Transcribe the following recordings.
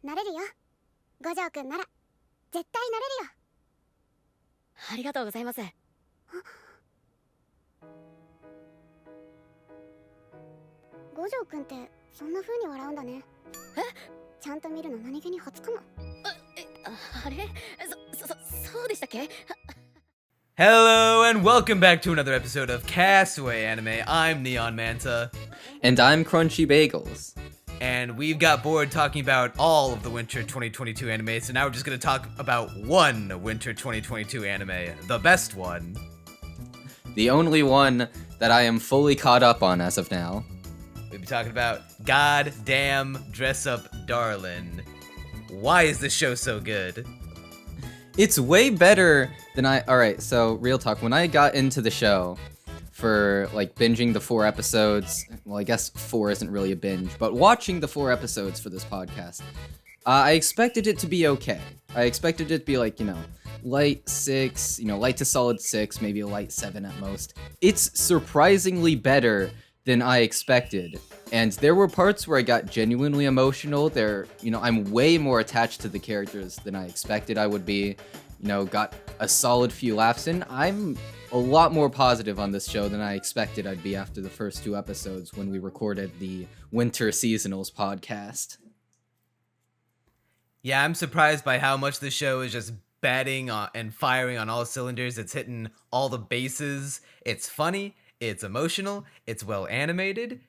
なれるよ。五条くんなら絶対なれるよ。ありがとうございます。五条くんってそんな風に笑うんだね。ちゃんと見るの何気に初かも。あれそうでしたっけ? Hello and welcome back to another episode of Castaway Anime. I'm NeonManta. And I'm Crunchy Bagels. And we've got bored talking about all of the winter 2022 anime, so now we're just going to talk about one winter 2022 anime, the best one. The only one that I am fully caught up on as of now. We'll be talking about Goddamn Dress Up Darlin'. Why is this show so good? It's way better than Alright, so real talk. When I got into the show for like binging the 4 episodes, well, I guess 4 isn't really a binge, but watching the 4 episodes for this podcast, I expected it to be okay. I expected it to be like, light 6, light to solid 6, maybe a light 7 at most. It's surprisingly better than I expected. And there were parts where I got genuinely emotional. I'm way more attached to the characters than I expected I would be. Got a solid few laughs in. I'm a lot more positive on this show than I expected I'd be after the first 2 episodes when we recorded the Winter Seasonals podcast. Yeah, I'm surprised by how much the show is just batting and firing on all cylinders. It's hitting all the bases. It's funny. It's emotional. It's well animated.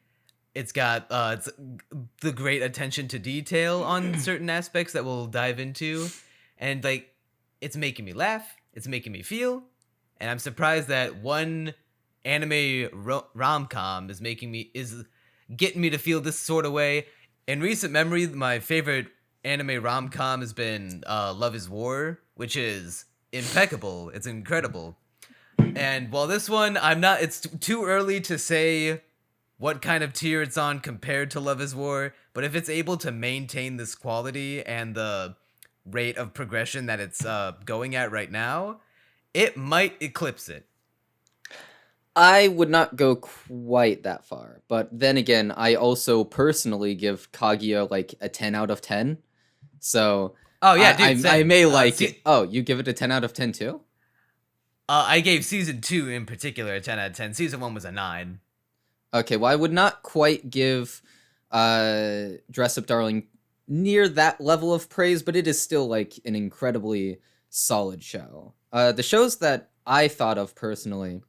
It's got the great attention to detail on certain aspects that we'll dive into. And, it's making me laugh. It's making me feel. And I'm surprised that one anime rom-com is getting me to feel this sort of way. In recent memory, my favorite anime rom-com has been Love is War, which is impeccable. It's incredible. And while this one, it's too early to say what kind of tier it's on compared to Love is War, but if it's able to maintain this quality and the rate of progression that it's going at right now, it might eclipse it. I would not go quite that far, but then again, I also personally give Kaguya a 10 out of 10. So oh yeah, dude, I may like it. Oh, you give it a 10 out of 10 too? I gave season 2 in particular a 10 out of 10. Season 1 was a 9. Okay, well, I would not quite give Dress Up Darling near that level of praise, but it is still an incredibly solid show. The shows that I thought of personally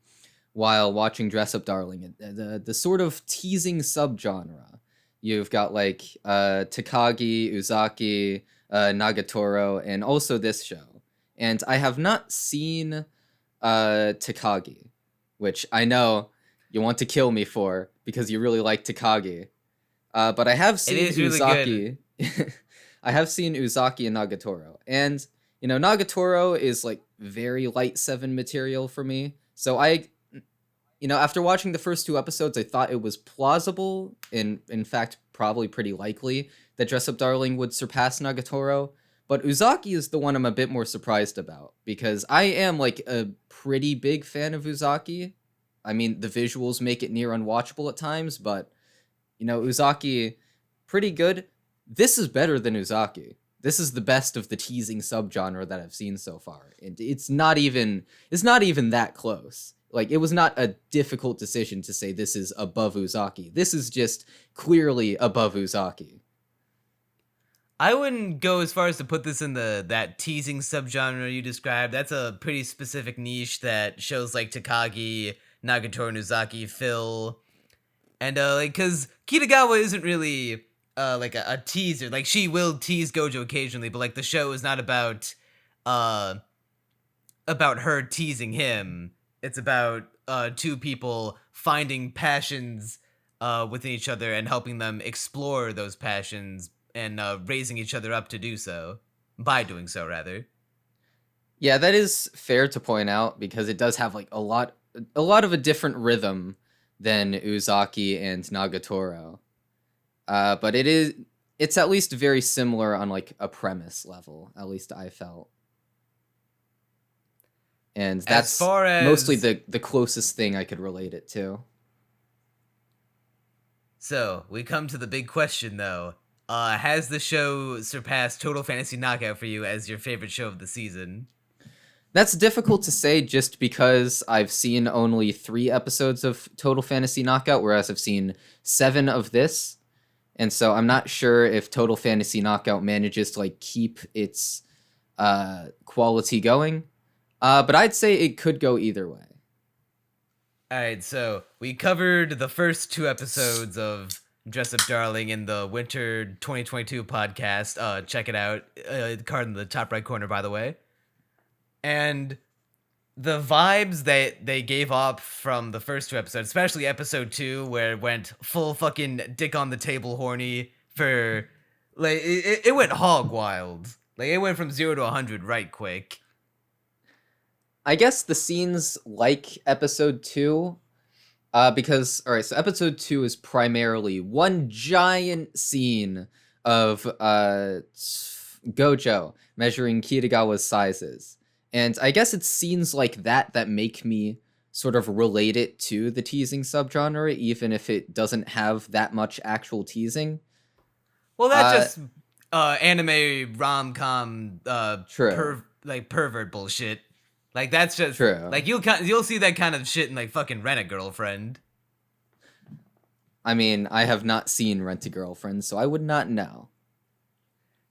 while watching Dress Up Darling, the sort of teasing subgenre. You've got Takagi, Uzaki, Nagatoro, and also this show. And I have not seen Takagi, which I know you want to kill me for because you really like Takagi. But I have seen Uzaki. Really I have seen Uzaki and Nagatoro. And, Nagatoro is very light 7 material for me. So after watching the first 2 episodes, I thought it was plausible, and in fact, probably pretty likely, that Dress Up Darling would surpass Nagatoro. But Uzaki is the one I'm a bit more surprised about, because I am a pretty big fan of Uzaki. I mean, the visuals make it near unwatchable at times, but, Uzaki, pretty good. This is better than Uzaki. This is the best of the teasing subgenre that I've seen so far. And it's not even that close. It was not a difficult decision to say this is above Uzaki. This is just clearly above Uzaki. I wouldn't go as far as to put this in that teasing subgenre you described. That's a pretty specific niche that shows like Takagi, Nagatoro, and Uzaki fill. And because Kitagawa isn't really a teaser. She will tease Gojo occasionally, but the show is not about her teasing him. It's about 2 people finding passions within each other and helping them explore those passions and raising each other up to do so. By doing so, rather. Yeah, that is fair to point out because it does have a lot of a different rhythm than Uzaki and Nagatoro. But it's at least very similar on a premise level, at least I felt. And that's mostly the closest thing I could relate it to. So, we come to the big question, though. Has the show surpassed Total Fantasy Knockout for you as your favorite show of the season? That's difficult to say just because I've seen only 3 episodes of Total Fantasy Knockout, whereas I've seen 7 of this. And so I'm not sure if Total Fantasy Knockout manages to like keep its quality going. But I'd say it could go either way. All right, so we covered the first 2 episodes of Dress Up Darling in the Winter 2022 podcast. Check it out. Card in the top right corner, by the way. And the vibes that they gave off from the first 2 episodes, especially episode 2, where it went full fucking dick on the table horny for, like, it went hog wild. Like, it went from 0 to 100 right quick. I guess the scenes like episode 2, because, all right, so episode 2 is primarily one giant scene of Gojo measuring Kitagawa's sizes. And I guess it's scenes like that that make me sort of relate it to the teasing subgenre, even if it doesn't have that much actual teasing. Well, that's just anime rom-com True. pervert bullshit. Like, that's just True. like you'll see that kind of shit in like fucking Rent-A-Girlfriend. I mean, I have not seen Rent-A-Girlfriend, so I would not know.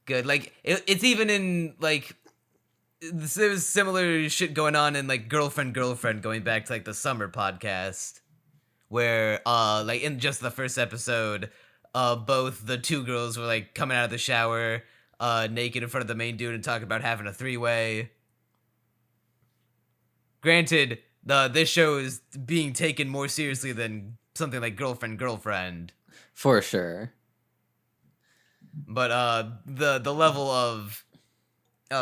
Good. Like it's even in like there's similar shit going on in like Girlfriend going back to like the summer podcast where like in just the first episode both the 2 girls were like coming out of the shower naked in front of the main dude and talking about having a 3-way. Granted, this show is being taken more seriously than something like Girlfriend. For sure. But the level of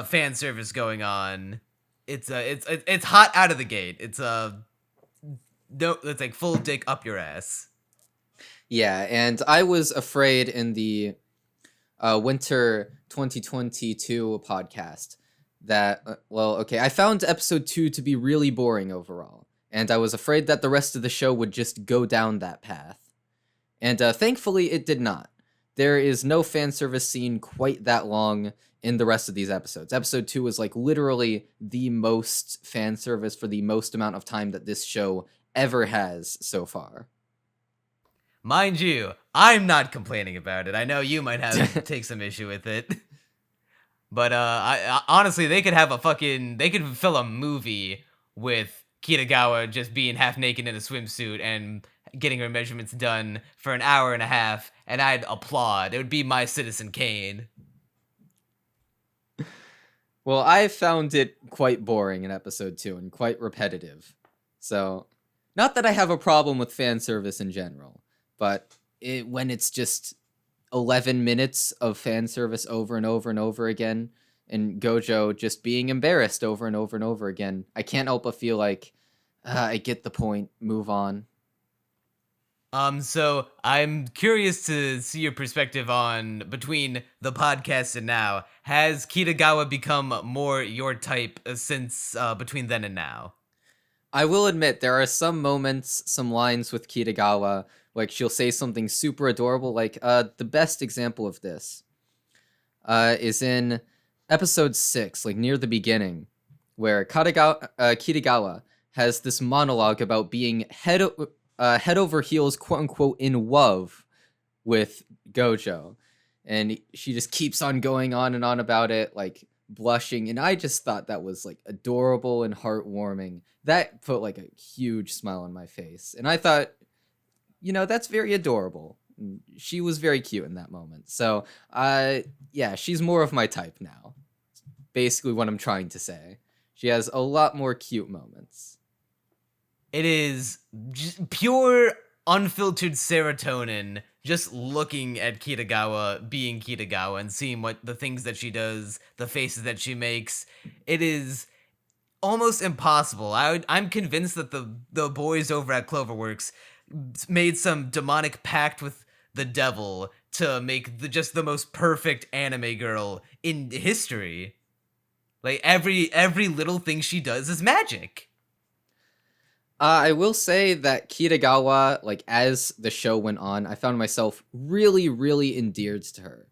fan service going on, it's hot out of the gate. It's it's like full dick up your ass. Yeah, and I was afraid in the Winter 2022 podcast that, I found episode 2 to be really boring overall, and I was afraid that the rest of the show would just go down that path. And thankfully, it did not. There is no fan service scene quite that long in the rest of these episodes. Episode 2 is like literally the most fan service for the most amount of time that this show ever has so far. Mind you, I'm not complaining about it. I know you might have take some issue with it. But I honestly, they could fill a movie with Kitagawa just being half naked in a swimsuit and getting her measurements done for an hour and a half, and I'd applaud. It would be my Citizen Kane. Well, I found it quite boring in episode 2 and quite repetitive. So, not that I have a problem with fan service in general, but when it's just 11 minutes of fan service over and over and over again, and Gojo just being embarrassed over and over and over again, I can't help but feel like, I get the point, move on. So I'm curious to see your perspective on between the podcast and now. Has Kitagawa become more your type since between then and now? I will admit there are some moments, some lines with Kitagawa, like she'll say something super adorable. Like the best example of this is in episode 6, like near the beginning, where Kitagawa has this monologue about being head over heels, quote unquote, in love with Gojo. And she just keeps on going on and on about it, like blushing. And I just thought that was like adorable and heartwarming. That put like a huge smile on my face. And I thought, that's very adorable. She was very cute in that moment. So, yeah, she's more of my type now. Basically what I'm trying to say. She has a lot more cute moments. It is just pure, unfiltered serotonin just looking at Kitagawa being Kitagawa and seeing what the things that she does, the faces that she makes. It is almost impossible. I'm convinced that the boys over at Cloverworks made some demonic pact with the devil to make just the most perfect anime girl in history. Like every little thing she does is magic. I will say that Kitagawa, like as the show went on, I found myself really, really endeared to her.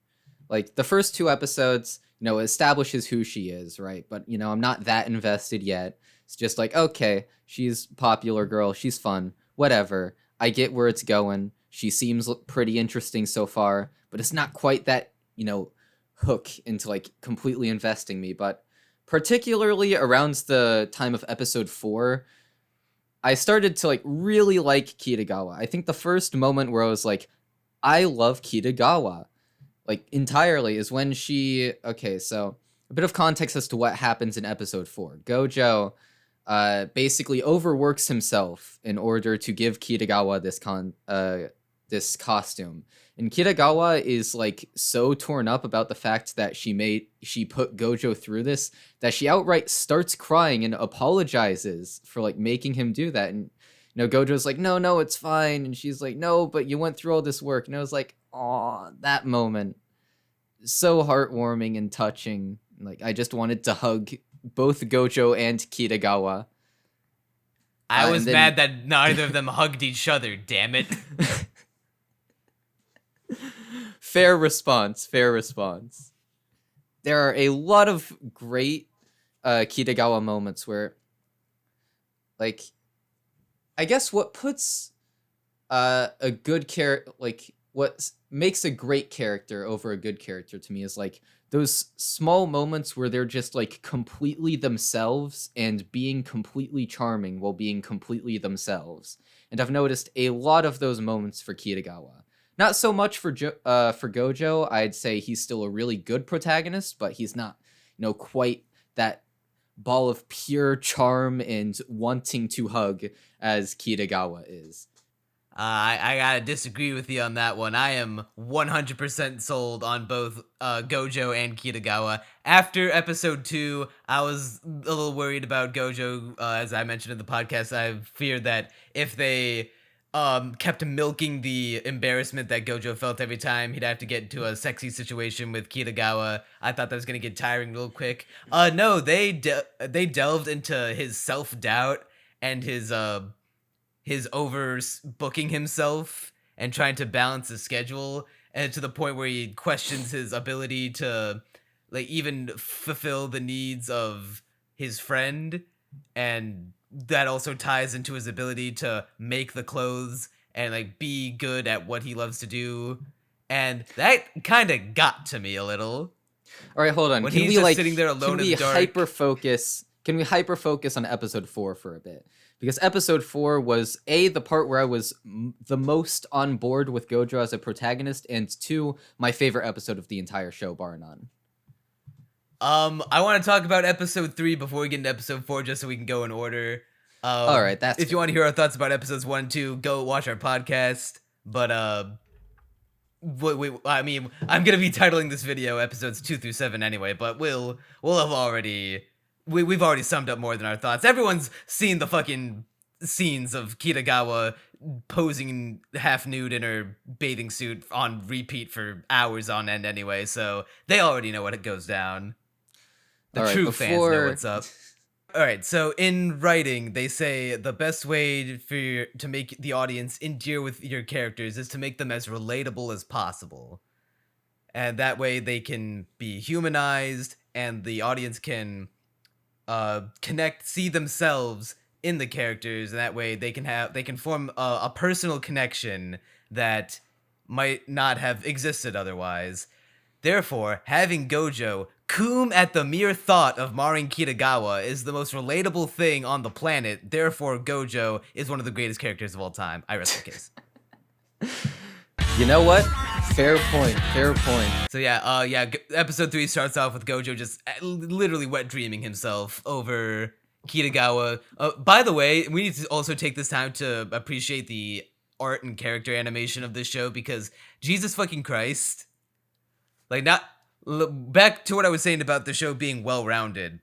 Like the first 2 episodes, establishes who she is, right? But I'm not that invested yet. It's just like, okay, she's popular girl, she's fun, whatever. I get where it's going. She seems pretty interesting so far, but it's not quite that, hook into like completely investing me. But particularly around the time of episode 4, I started to like really like Kitagawa. I think the first moment where I was like, I love Kitagawa, like entirely, is when okay, so a bit of context as to what happens in episode 4. Gojo basically overworks himself in order to give Kitagawa this costume. And Kitagawa is like so torn up about the fact that she put Gojo through this that she outright starts crying and apologizes for like making him do that. And Gojo's like, no, it's fine. And she's like, no, but you went through all this work. And I was like, aw, that moment, so heartwarming and touching. Like I just wanted to hug both Gojo and Kitagawa. I was mad that neither of them hugged each other, damn it. Fair response. There are a lot of great Kitagawa moments where, like, I guess what puts a good character, like, what makes a great character over a good character to me is, like, those small moments where they're just, like, completely themselves and being completely charming while being completely themselves. And I've noticed a lot of those moments for Kitagawa. Not so much for Gojo. I'd say he's still a really good protagonist, but he's not, quite that ball of pure charm and wanting to hug as Kitagawa is. I gotta disagree with you on that one. I am 100% sold on both Gojo and Kitagawa. After episode 2, I was a little worried about Gojo. As I mentioned in the podcast, I feared that if they kept milking the embarrassment that Gojo felt every time he'd have to get into a sexy situation with Kitagawa, I thought that was gonna get tiring real quick. No, they delved into his self-doubt and his overbooking himself and trying to balance his schedule, and to the point where he questions his ability to like even fulfill the needs of his friend, and that also ties into his ability to make the clothes and like be good at what he loves to do. And that kind of got to me a little. All right, hold on. When Can he's we just like sitting there alone in the dark. Can we hyper focus on episode 4 for a bit? Because episode 4 was the part where I was the most on board with Gojo as a protagonist, and 2, my favorite episode of the entire show, bar none. I want to talk about episode 3 before we get into episode 4, just so we can go in order. All right, that's if you want to hear our thoughts about episodes 1 and 2, go watch our podcast. But I mean, I'm gonna be titling this video episodes 2 through 7 anyway. But we'll have already we've already summed up more than our thoughts. Everyone's seen the fucking scenes of Kitagawa posing half nude in her bathing suit on repeat for hours on end anyway, so they already know what goes down. The true fans know what's up. Alright, so in writing, they say the best way to make the audience endear with your characters is to make them as relatable as possible. And that way they can be humanized, and the audience can see themselves in the characters, and that way they can form a personal connection that might not have existed otherwise. Therefore, having Gojo coom at the mere thought of Marin Kitagawa is the most relatable thing on the planet. Therefore, Gojo is one of the greatest characters of all time. I rest the case. You know what? Fair point. So yeah, episode 3 starts off with Gojo just literally wet dreaming himself over Kitagawa. By the way, we need to also take this time to appreciate the art and character animation of this show, because Jesus fucking Christ. Like, back to what I was saying about the show being well-rounded.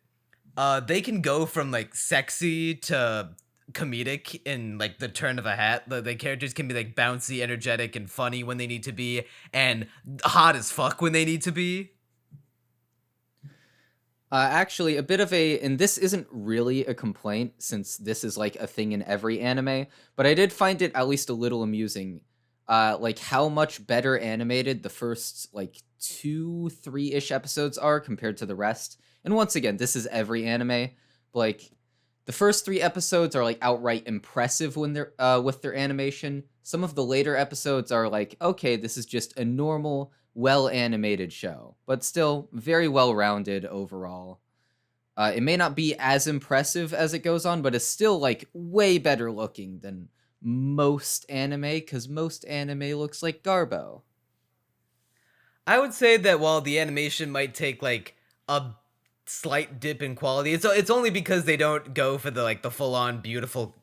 They can go from like sexy to comedic in like the turn of a hat. The characters can be like bouncy, energetic, and funny when they need to be, and hot as fuck when they need to be. Actually, a bit of and this isn't really a complaint since this is like a thing in every anime, but I did find it at least a little amusing, like how much better animated the first like 2, 3-ish episodes are compared to the rest. And once again, this is every anime. Like the first 3 episodes are like outright impressive when they're with their animation. Some of the later episodes are like, okay, this is just a normal well animated show, but still very well rounded overall. It may not be as impressive as it goes on, but it's still like way better looking than most anime, because most anime looks like Garbo. I would say that while the animation might take like a slight dip in quality, it's only because they don't go for the full on beautiful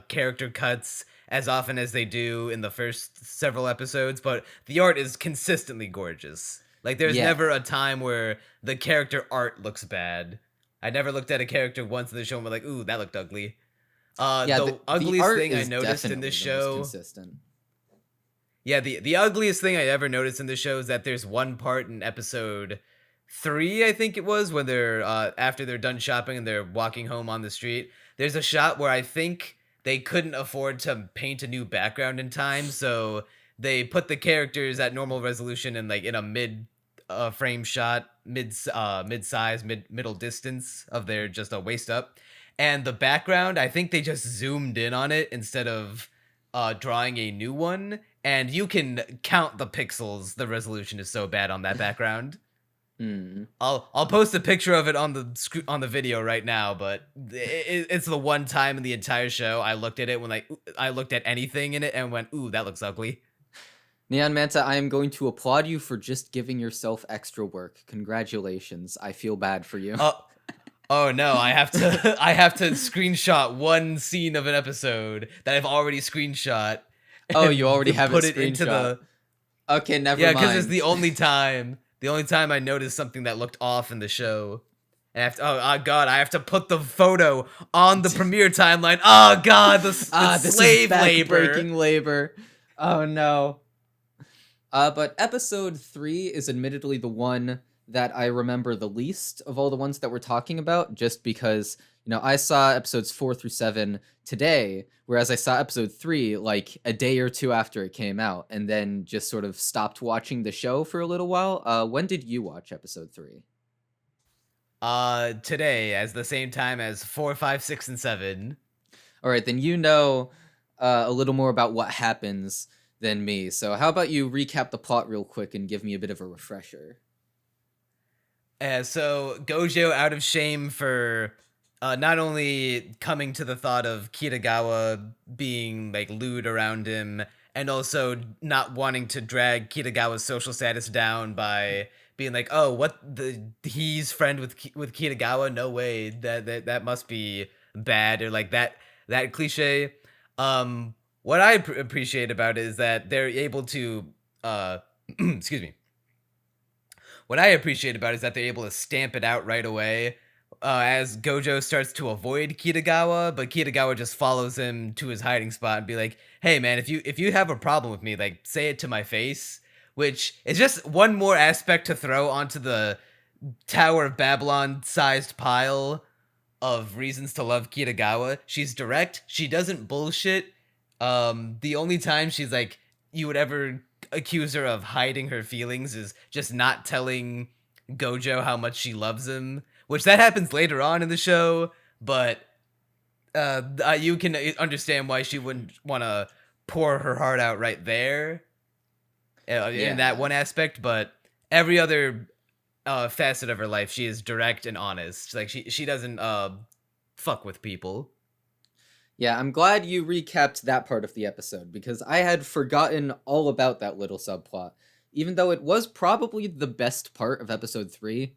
character cuts as often as they do in the first several episodes, but the art is consistently gorgeous. Like there's Yeah. never a time where the character art looks bad. I never looked at a character once in the show and was like, "Ooh, that looked ugly." The ugliest art thing I is noticed in definitely this the most show, consistent. yeah, the ugliest thing I ever noticed in this show is that there's one part in episode 3, I think it was, when they're after they're done shopping and they're walking home on the street. There's a shot where I think they couldn't afford to paint a new background in time, so they put the characters at normal resolution and like in a mid frame shot, middle distance of their just a waist up. And the background, I think they just zoomed in on it instead of drawing a new one, and you can count the pixels. The resolution is so bad on that background. I'll post a picture of it on the video right now, but it's the one time in the entire show I looked at it when I looked at anything in it and went, "Ooh, that looks ugly." NeonManta, I am going to applaud you for just giving yourself extra work. Congratulations. I feel bad for you. Oh no, I have to screenshot one scene of an episode that I've already screenshot. Oh, you already have put it it into screenshot. Okay, never yeah, mind. because it's the only time I noticed something that looked off in the show. And I have to put the photo on the premiere timeline. Oh god, the this slave is labor. Breaking labor. Oh no. But episode 3 is admittedly the one that I remember the least of all the ones that we're talking about, just because, I saw episodes 4 through 7 today, whereas I saw episode 3 like a day or two after it came out, and then just sort of stopped watching the show for a little while. When did you watch episode 3? Today, as the same time as 4, 5, 6, and 7. All right, then you know a little more about what happens than me. So how about you recap the plot real quick and give me a bit of a refresher? So Gojo, out of shame for not only coming to the thought of Kitagawa being like lewd around him, and also not wanting to drag Kitagawa's social status down by being like, "Oh, he's friend with Kitagawa? No way, that must be bad," or like that cliche. What I appreciate about it is that they're able to excuse me. What I appreciate about it is that they're able to stamp it out right away, as Gojo starts to avoid Kitagawa, but Kitagawa just follows him to his hiding spot and be like, "Hey man, if you have a problem with me, like say it to my face," which is just one more aspect to throw onto the Tower of Babylon sized pile of reasons to love Kitagawa. She's direct, she doesn't bullshit. The only time she's like you would ever accuse her of hiding her feelings is just not telling Gojo how much she loves him, which that happens later on in the show, but you can understand why she wouldn't want to pour her heart out right there in that one aspect. But every other facet of her life, she is direct and honest. Like she doesn't fuck with people. Yeah, I'm glad you recapped that part of the episode, because I had forgotten all about that little subplot, even though it was probably the best part of episode 3.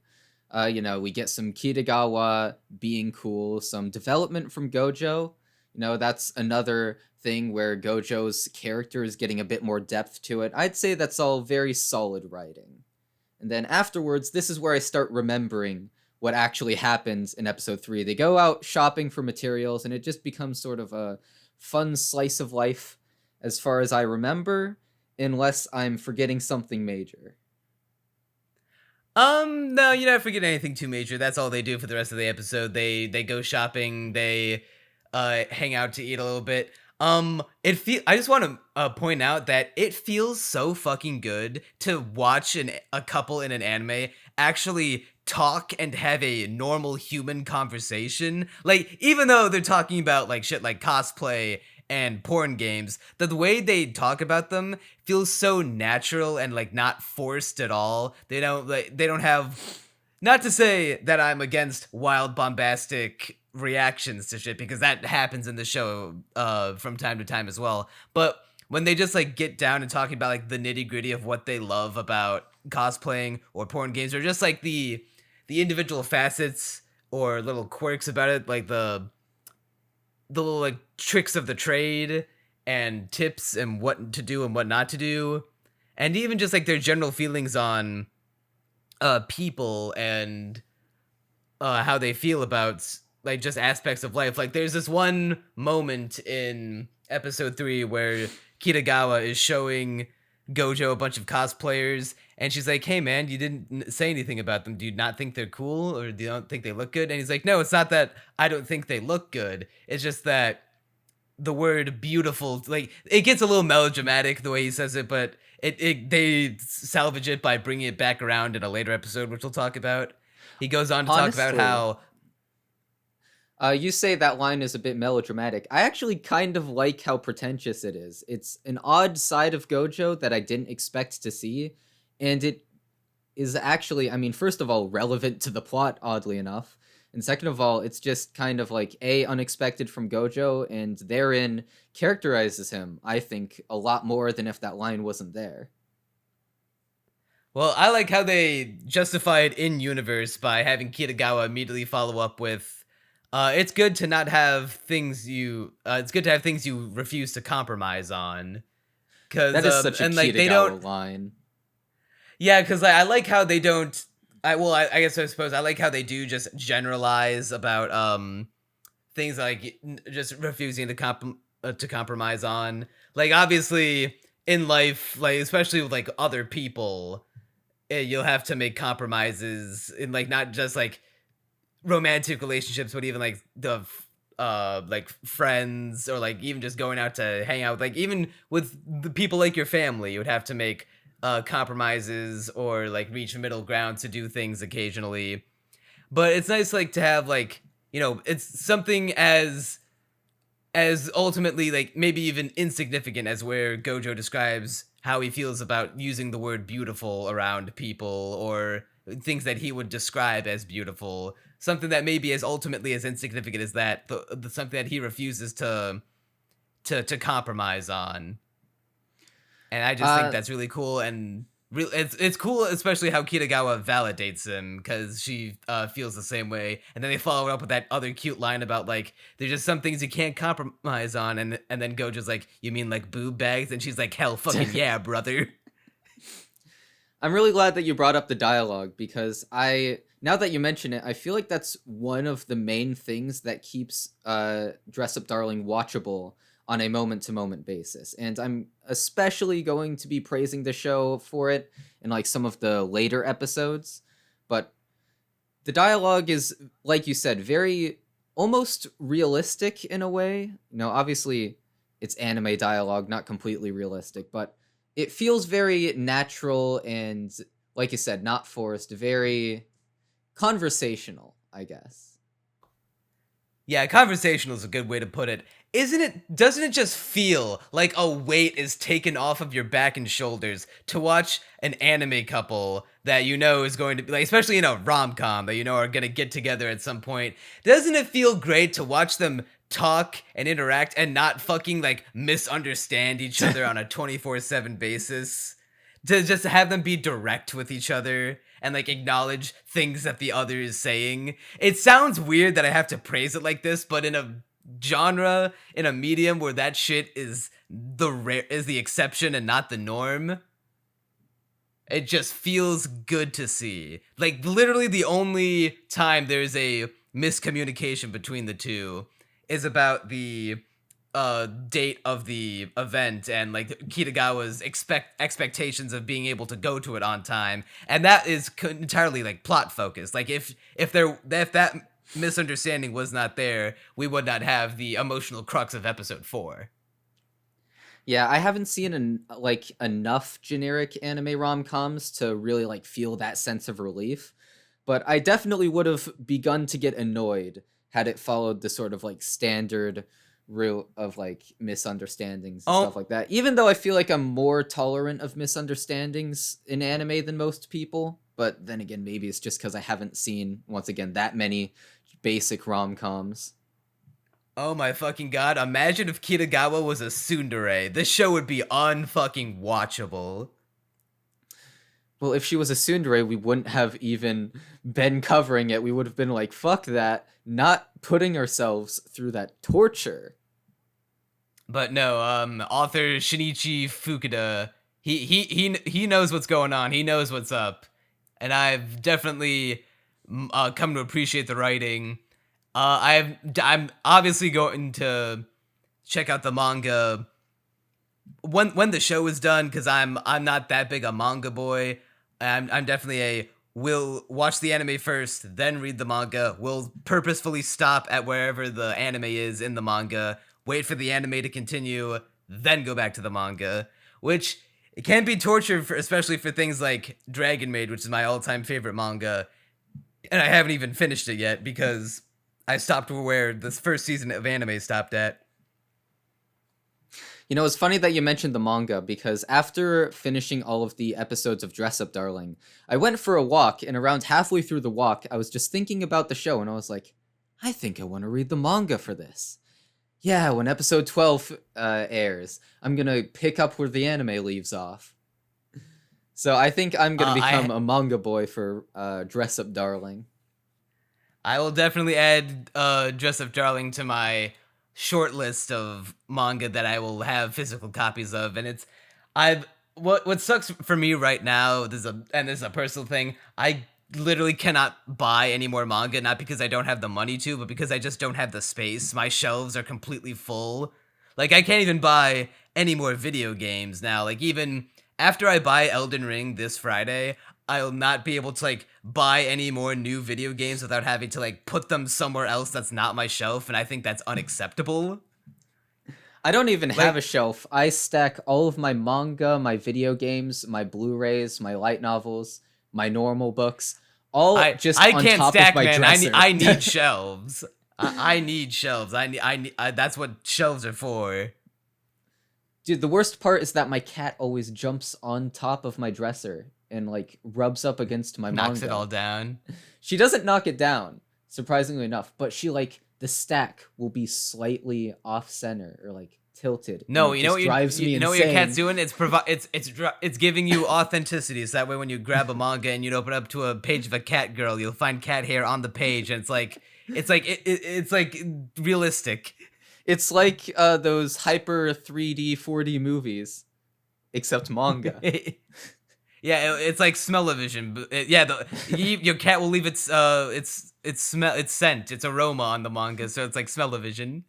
We get some Kitagawa being cool, some development from Gojo. That's another thing where Gojo's character is getting a bit more depth to it. I'd say that's all very solid writing. And then afterwards, this is where I start remembering what actually happens in episode 3. They go out shopping for materials, and it just becomes sort of a fun slice of life, as far as I remember, unless I'm forgetting something major. No, you never forget anything too major. That's all they do for the rest of the episode. They go shopping, they hang out to eat a little bit. I just want to point out that it feels so fucking good to watch a couple in an anime actually talk and have a normal human conversation. Like, even though they're talking about like shit like cosplay and porn games, the way they talk about them feels so natural and like not forced at all. They don't have, not to say that I'm against wild bombastic reactions to shit, because that happens in the show from time to time as well, but when they just like get down and talking about like the nitty-gritty of what they love about cosplaying or porn games, or just like the individual facets or little quirks about it, like the little like tricks of the trade and tips and what to do and what not to do, and even just like their general feelings on people and how they feel about like just aspects of life. Like there's this one moment in episode 3 where Kitagawa is showing Gojo a bunch of cosplayers, and she's like, "Hey man, you didn't say anything about them. Do you not think they're cool, or do you don't think they look good?" And he's like, "No, it's not that I don't think they look good. It's just that the word beautiful, like, it gets a little melodramatic the way he says it, but they salvage it by bringing it back around in a later episode, which we'll talk about." He goes on to talk about how you say that line is a bit melodramatic. I actually kind of like how pretentious it is. It's an odd side of Gojo that I didn't expect to see, and it is actually, I mean, first of all, relevant to the plot, oddly enough, and second of all, it's just kind of like unexpected from Gojo, and therein characterizes him, I think, a lot more than if that line wasn't there. Well, I like how they justify it in universe by having Kitagawa immediately follow up with, it's good to not have things it's good to have things you refuse to compromise on. Cause, that is such a and, like, Kitagawa line. Yeah, because like, I like how they don't, I guess I suppose I like how they do just generalize about things like just refusing to compromise on. Like, obviously, in life, like, especially with like other people, you'll have to make compromises in like not just like romantic relationships, but even like the like friends, or like even just going out to hang out, like even with the people like your family, you would have to make compromises or like reach a middle ground to do things occasionally. But it's nice like to have like, you know, it's something as ultimately like maybe even insignificant as where Gojo describes how he feels about using the word beautiful around people, or things that he would describe as beautiful. Something that maybe as ultimately as insignificant as that, the something that he refuses to compromise on. And I just think that's really cool, and it's cool, especially how Kitagawa validates him, because she feels the same way. And then they follow it up with that other cute line about like, there's just some things you can't compromise on, and then Gojo's like, "You mean like boob bags?" And she's like, "Hell fucking yeah, brother." I'm really glad that you brought up the dialogue, because now that you mention it, I feel like that's one of the main things that keeps Dress Up Darling watchable on a moment-to-moment basis. And I'm especially going to be praising the show for it in like some of the later episodes. But the dialogue is, like you said, very almost realistic in a way. You know, obviously it's anime dialogue, not completely realistic, but it feels very natural and, like you said, not forced, very conversational, I guess. Yeah, conversational is a good way to put it. Doesn't it just feel like a weight is taken off of your back and shoulders to watch an anime couple that you know is going to be, like, especially in a rom-com that you know are going to get together at some point? Doesn't it feel great to watch them talk and interact and not fucking like misunderstand each other on a 24/7 basis? To just have them be direct with each other and like acknowledge things that the other is saying. It sounds weird that I have to praise it like this, but in a genre, in a medium where that shit is the exception and not the norm, it just feels good to see. Like, literally the only time there's a miscommunication between the two is about the date of the event and like Kitagawa's expectations of being able to go to it on time, and that is entirely like plot focused. Like if that misunderstanding was not there, we would not have the emotional crux of episode 4. Yeah, I haven't seen enough generic anime rom-coms to really like feel that sense of relief, but I definitely would have begun to get annoyed had it followed the sort of like standard route of like misunderstandings and stuff like that. Even though I feel like I'm more tolerant of misunderstandings in anime than most people, but then again, maybe it's just because I haven't seen, once again, that many basic rom-coms. Oh my fucking god, imagine if Kitagawa was a tsundere. This show would be unfucking watchable. Well, if she was a tsundere, we wouldn't have even been covering it. We would have been like, fuck that, not putting ourselves through that torture. But no, author Shinichi Fukuda, he knows what's going on. He knows what's up. And I've definitely come to appreciate the writing. I'm obviously going to check out the manga when the show is done, because I'm not that big a manga boy. I'm definitely will watch the anime first, then read the manga. Will purposefully stop at wherever the anime is in the manga, wait for the anime to continue, then go back to the manga, which it can be torture, especially for things like Dragon Maid, which is my all-time favorite manga, and I haven't even finished it yet because I stopped where this first season of anime stopped at. You know, it's funny that you mentioned the manga, because after finishing all of the episodes of Dress Up Darling, I went for a walk, and around halfway through the walk, I was just thinking about the show, and I was like, I think I want to read the manga for this. Yeah, when episode 12 airs, I'm gonna pick up where the anime leaves off. So I think I'm gonna become a manga boy for Dress Up Darling. I will definitely add Dress Up Darling to my short list of manga that I will have physical copies of, and what sucks for me right now, this is a personal thing, I literally cannot buy any more manga, not because I don't have the money to, but because I just don't have the space. My shelves are completely full. Like, I can't even buy any more video games now. Like, even after I buy Elden Ring this Friday, I'll not be able to, like, buy any more new video games without having to, like, put them somewhere else that's not my shelf, and I think that's unacceptable. I don't even have a shelf. I stack all of my manga, my video games, my Blu-rays, my light novels, my normal books, all I on can't top stack, of my man. dresser. I need shelves. I need shelves. I need that's what shelves are for. Dude, the worst part is that my cat always jumps on top of my dresser and like rubs up against my manga. Knocks it all down. She doesn't knock it down, surprisingly enough, but she like the stack will be slightly off center or like tilted. No, you know what you know what your cat's doing? It's giving you authenticity. So that way when you grab a manga and you open up to a page of a cat girl, you'll find cat hair on the page, and it's like realistic. It's like those hyper 3D 4D movies, except manga. Yeah, it's like smell-o-vision. Your cat will leave its scent, its aroma on the manga, so it's like smell-o-vision.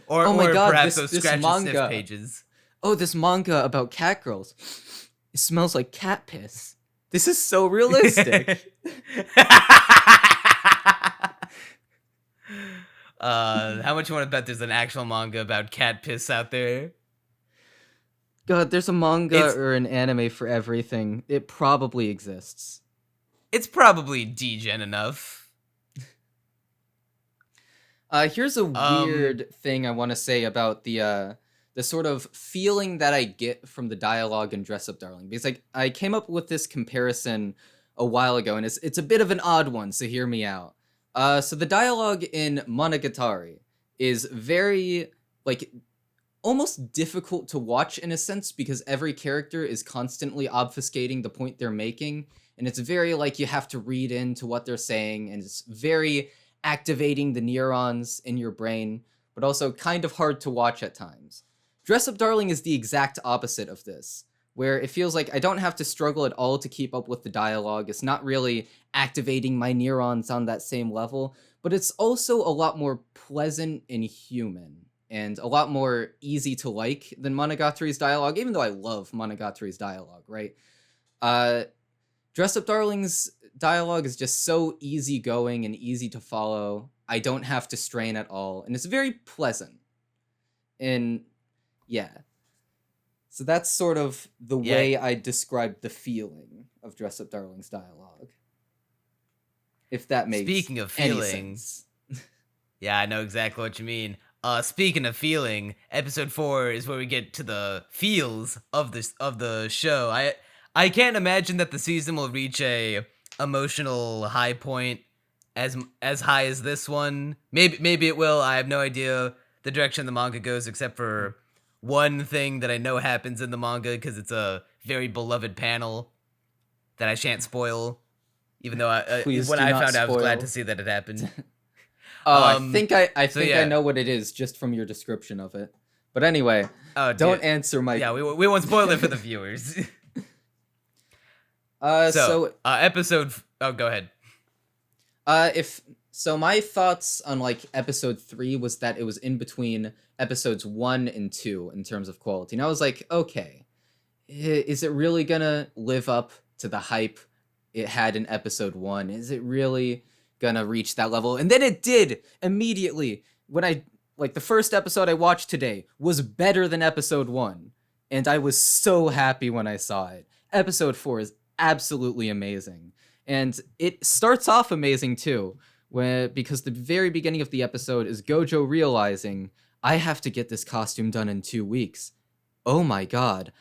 Or, oh my God, perhaps this those scratch and sniff manga pages. Oh, this manga about cat girls. It smells like cat piss. This is so realistic. How much you want to bet there's an actual manga about cat piss out there? God, there's a manga or an anime for everything. It probably exists. It's probably degen enough. Here's a weird thing I want to say about the sort of feeling that I get from the dialogue in Dress Up Darling, because I came up with this comparison a while ago, and it's a bit of an odd one, so hear me out. So the dialogue in Monogatari is very like almost difficult to watch in a sense, because every character is constantly obfuscating the point they're making, and it's very like you have to read into what they're saying, and it's very activating the neurons in your brain, but also kind of hard to watch at times. Dress Up Darling is the exact opposite of this, where it feels like I don't have to struggle at all to keep up with the dialogue. It's not really activating my neurons on that same level, but it's also a lot more pleasant and human. and a lot more easy to like than Monogatari's dialogue, even though I love Monogatari's dialogue, right? Dress Up Darling's dialogue is just so easygoing and easy to follow. I don't have to strain at all, and it's very pleasant. And yeah. So that's sort of the way I described the feeling of Dress Up Darling's dialogue. If that makes Speaking of any feelings, sense. yeah, I know exactly what you mean. Speaking of feeling, episode 4 is where we get to the feels of the show. I can't imagine that the season will reach a emotional high point as high as this one. Maybe it will. I have no idea the direction the manga goes, except for one thing that I know happens in the manga because it's a very beloved panel that I shan't spoil. Even though when I found out, I was glad to see that it happened. I think I know what it is just from your description of it. But anyway, don't answer my... Yeah, we won't spoil it for the viewers. Episode... Oh, go ahead. My thoughts on, like, episode 3 was that it was in between episodes 1 and 2 in terms of quality. And I was like, okay, is it really gonna live up to the hype it had in episode 1? Is it really gonna reach that level? And then it did immediately. When the first episode I watched today was better than episode 1, and I was so happy when I saw it. Episode 4 is absolutely amazing, and it starts off amazing too, because the very beginning of the episode is Gojo realizing, I have to get this costume done in 2 weeks. Oh my god,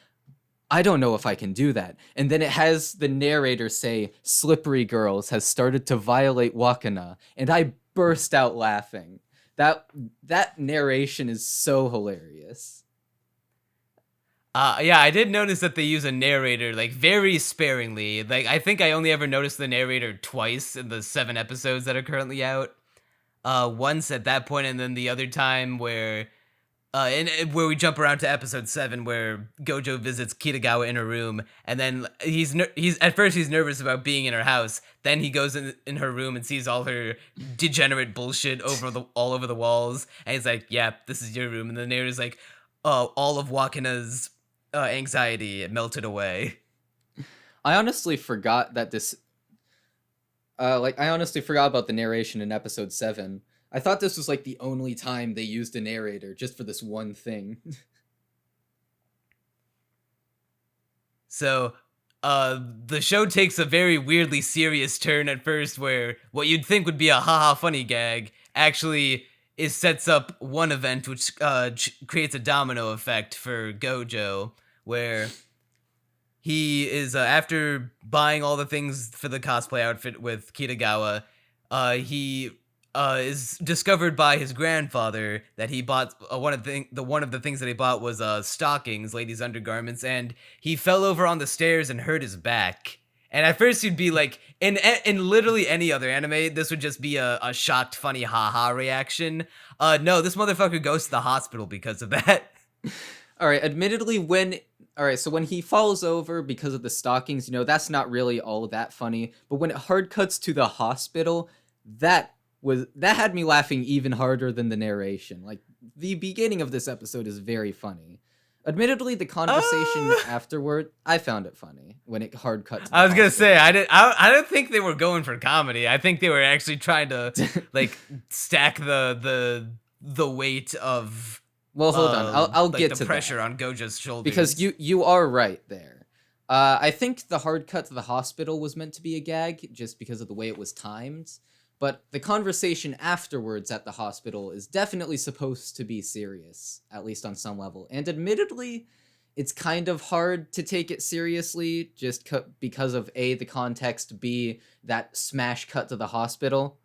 I don't know if I can do that. And then it has the narrator say, Slippery Girls has started to violate Wakana, and I burst out laughing. That narration is so hilarious. Yeah, I did notice that they use a narrator, like, very sparingly. Like, I think I only ever noticed the narrator twice in the 7 episodes that are currently out. Once at that point, and then the other time where we jump around to episode 7, where Gojo visits Kitagawa in her room, and then he's at first he's nervous about being in her house. Then he goes in her room and sees all her degenerate bullshit all over the walls, and he's like, "Yeah, this is your room." And the narrator's like, all of Wakana's anxiety melted away. I honestly forgot that this. I honestly forgot about the narration in episode 7. I thought this was, like, the only time they used a narrator, just for this one thing. So, the show takes a very weirdly serious turn at first, where what you'd think would be a haha funny gag actually sets up one event which creates a domino effect for Gojo, where he is, after buying all the things for the cosplay outfit with Kitagawa, he is discovered by his grandfather that he bought one of the things that he bought was stockings, ladies' undergarments, and he fell over on the stairs and hurt his back. And at first you'd be like, in literally any other anime, this would just be a shocked, funny, haha reaction. No, this motherfucker goes to the hospital because of that. All right, admittedly, when he falls over because of the stockings, that's not really all that funny. But when it hard cuts to the hospital, that had me laughing even harder than the narration. Like, the beginning of this episode is very funny. Admittedly, the conversation afterward, I found it funny when it hard cut to the I was gonna hospital. say I don't think they were going for comedy. I think they were actually trying to like stack the weight of. Well, hold on. I'll like get the to pressure that. on Gojo's shoulders, Because you are right there. I think the hard cut to the hospital was meant to be a gag just because of the way it was timed. But the conversation afterwards at the hospital is definitely supposed to be serious, at least on some level. And admittedly, it's kind of hard to take it seriously just because of A, the context, B, that smash cut to the hospital.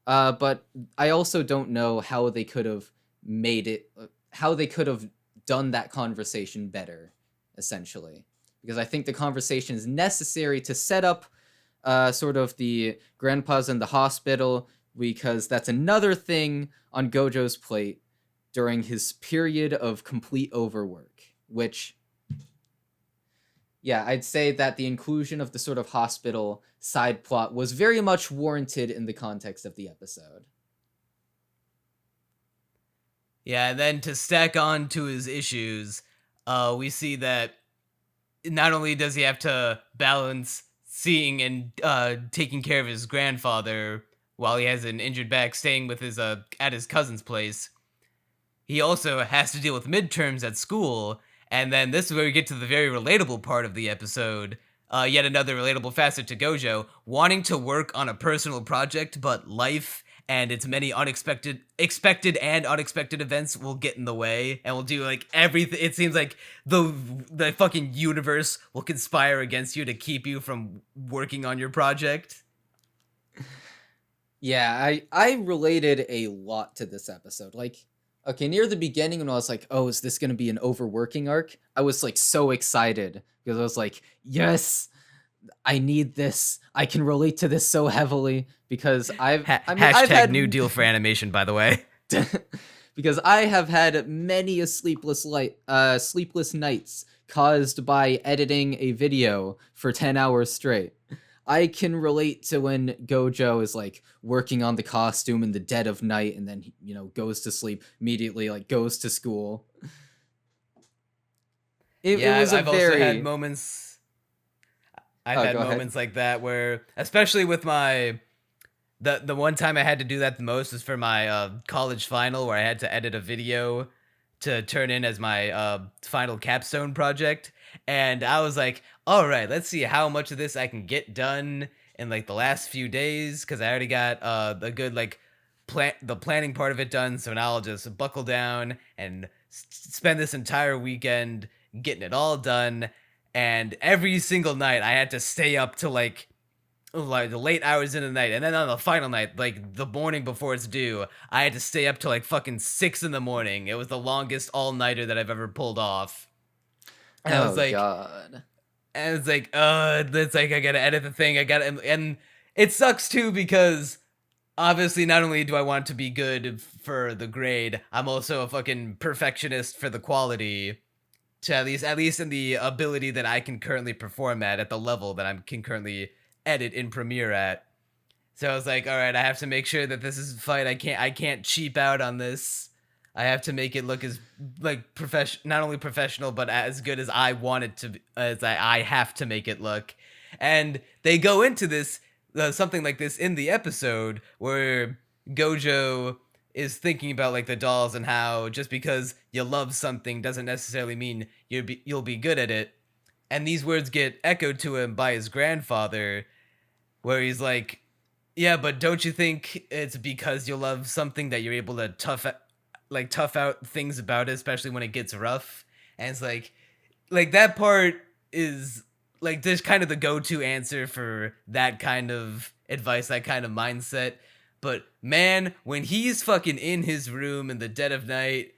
But I also don't know how they could have done that conversation better, essentially. Because I think the conversation is necessary to set up sort of the grandpas in the hospital, because that's another thing on Gojo's plate during his period of complete overwork, which, yeah, I'd say that the inclusion of the sort of hospital side plot was very much warranted in the context of the episode. Yeah, and then to stack on to his issues, we see that not only does he have to balance seeing and taking care of his grandfather while he has an injured back staying with his at his cousin's place, he also has to deal with midterms at school. And then this is where we get to the very relatable part of the episode. Yet another relatable facet to Gojo, wanting to work on a personal project, but life and its many expected and unexpected events will get in the way, and will do like everything. It seems like the fucking universe will conspire against you to keep you from working on your project. Yeah, I related a lot to this episode. Like, okay, near the beginning when I was like, oh, is this going to be an overworking arc? I was like so excited because I was like, yes, I need this. I can relate to this so heavily because I've had new deal for animation, by the way. because I have had many a sleepless nights caused by editing a video for 10 hours straight. I can relate to when Gojo is like working on the costume in the dead of night and then, you know, goes to sleep immediately, like goes to school. It was I've also had moments. I've had moments like that where, especially with my, the one time I had to do that the most was for my college final, where I had to edit a video to turn in as my final capstone project. And I was like, all right, let's see how much of this I can get done in like the last few days, because I already got the good like the planning part of it done. So now I'll just buckle down and spend this entire weekend getting it all done. And every single night I had to stay up to like the late hours in the night, and then on the final night, like the morning before it's due, I had to stay up till like fucking 6 a.m. It was the longest all-nighter that I've ever pulled off. And I was like, God. And it's like, it's like I gotta edit the thing. And it sucks too, because obviously not only do I want it to be good for the grade, I'm also a fucking perfectionist for the quality. To at least in the ability that I can currently perform at the level that I can currently edit in Premiere at. So I was like, all right, I have to make sure that this is fine. I can't cheap out on this. I have to make it look as like not only professional, but as good as I want it to, as I have to make it look. And they go into this something like this in the episode where Gojo is thinking about like the dolls and how just because you love something doesn't necessarily mean you'll be good at it. And these words get echoed to him by his grandfather, where he's like, yeah, but don't you think it's because you love something that you're able to tough out things about it, especially when it gets rough? And it's like that part is like this kind of the go-to answer for that kind of advice, that kind of mindset. But man, when he's fucking in his room in the dead of night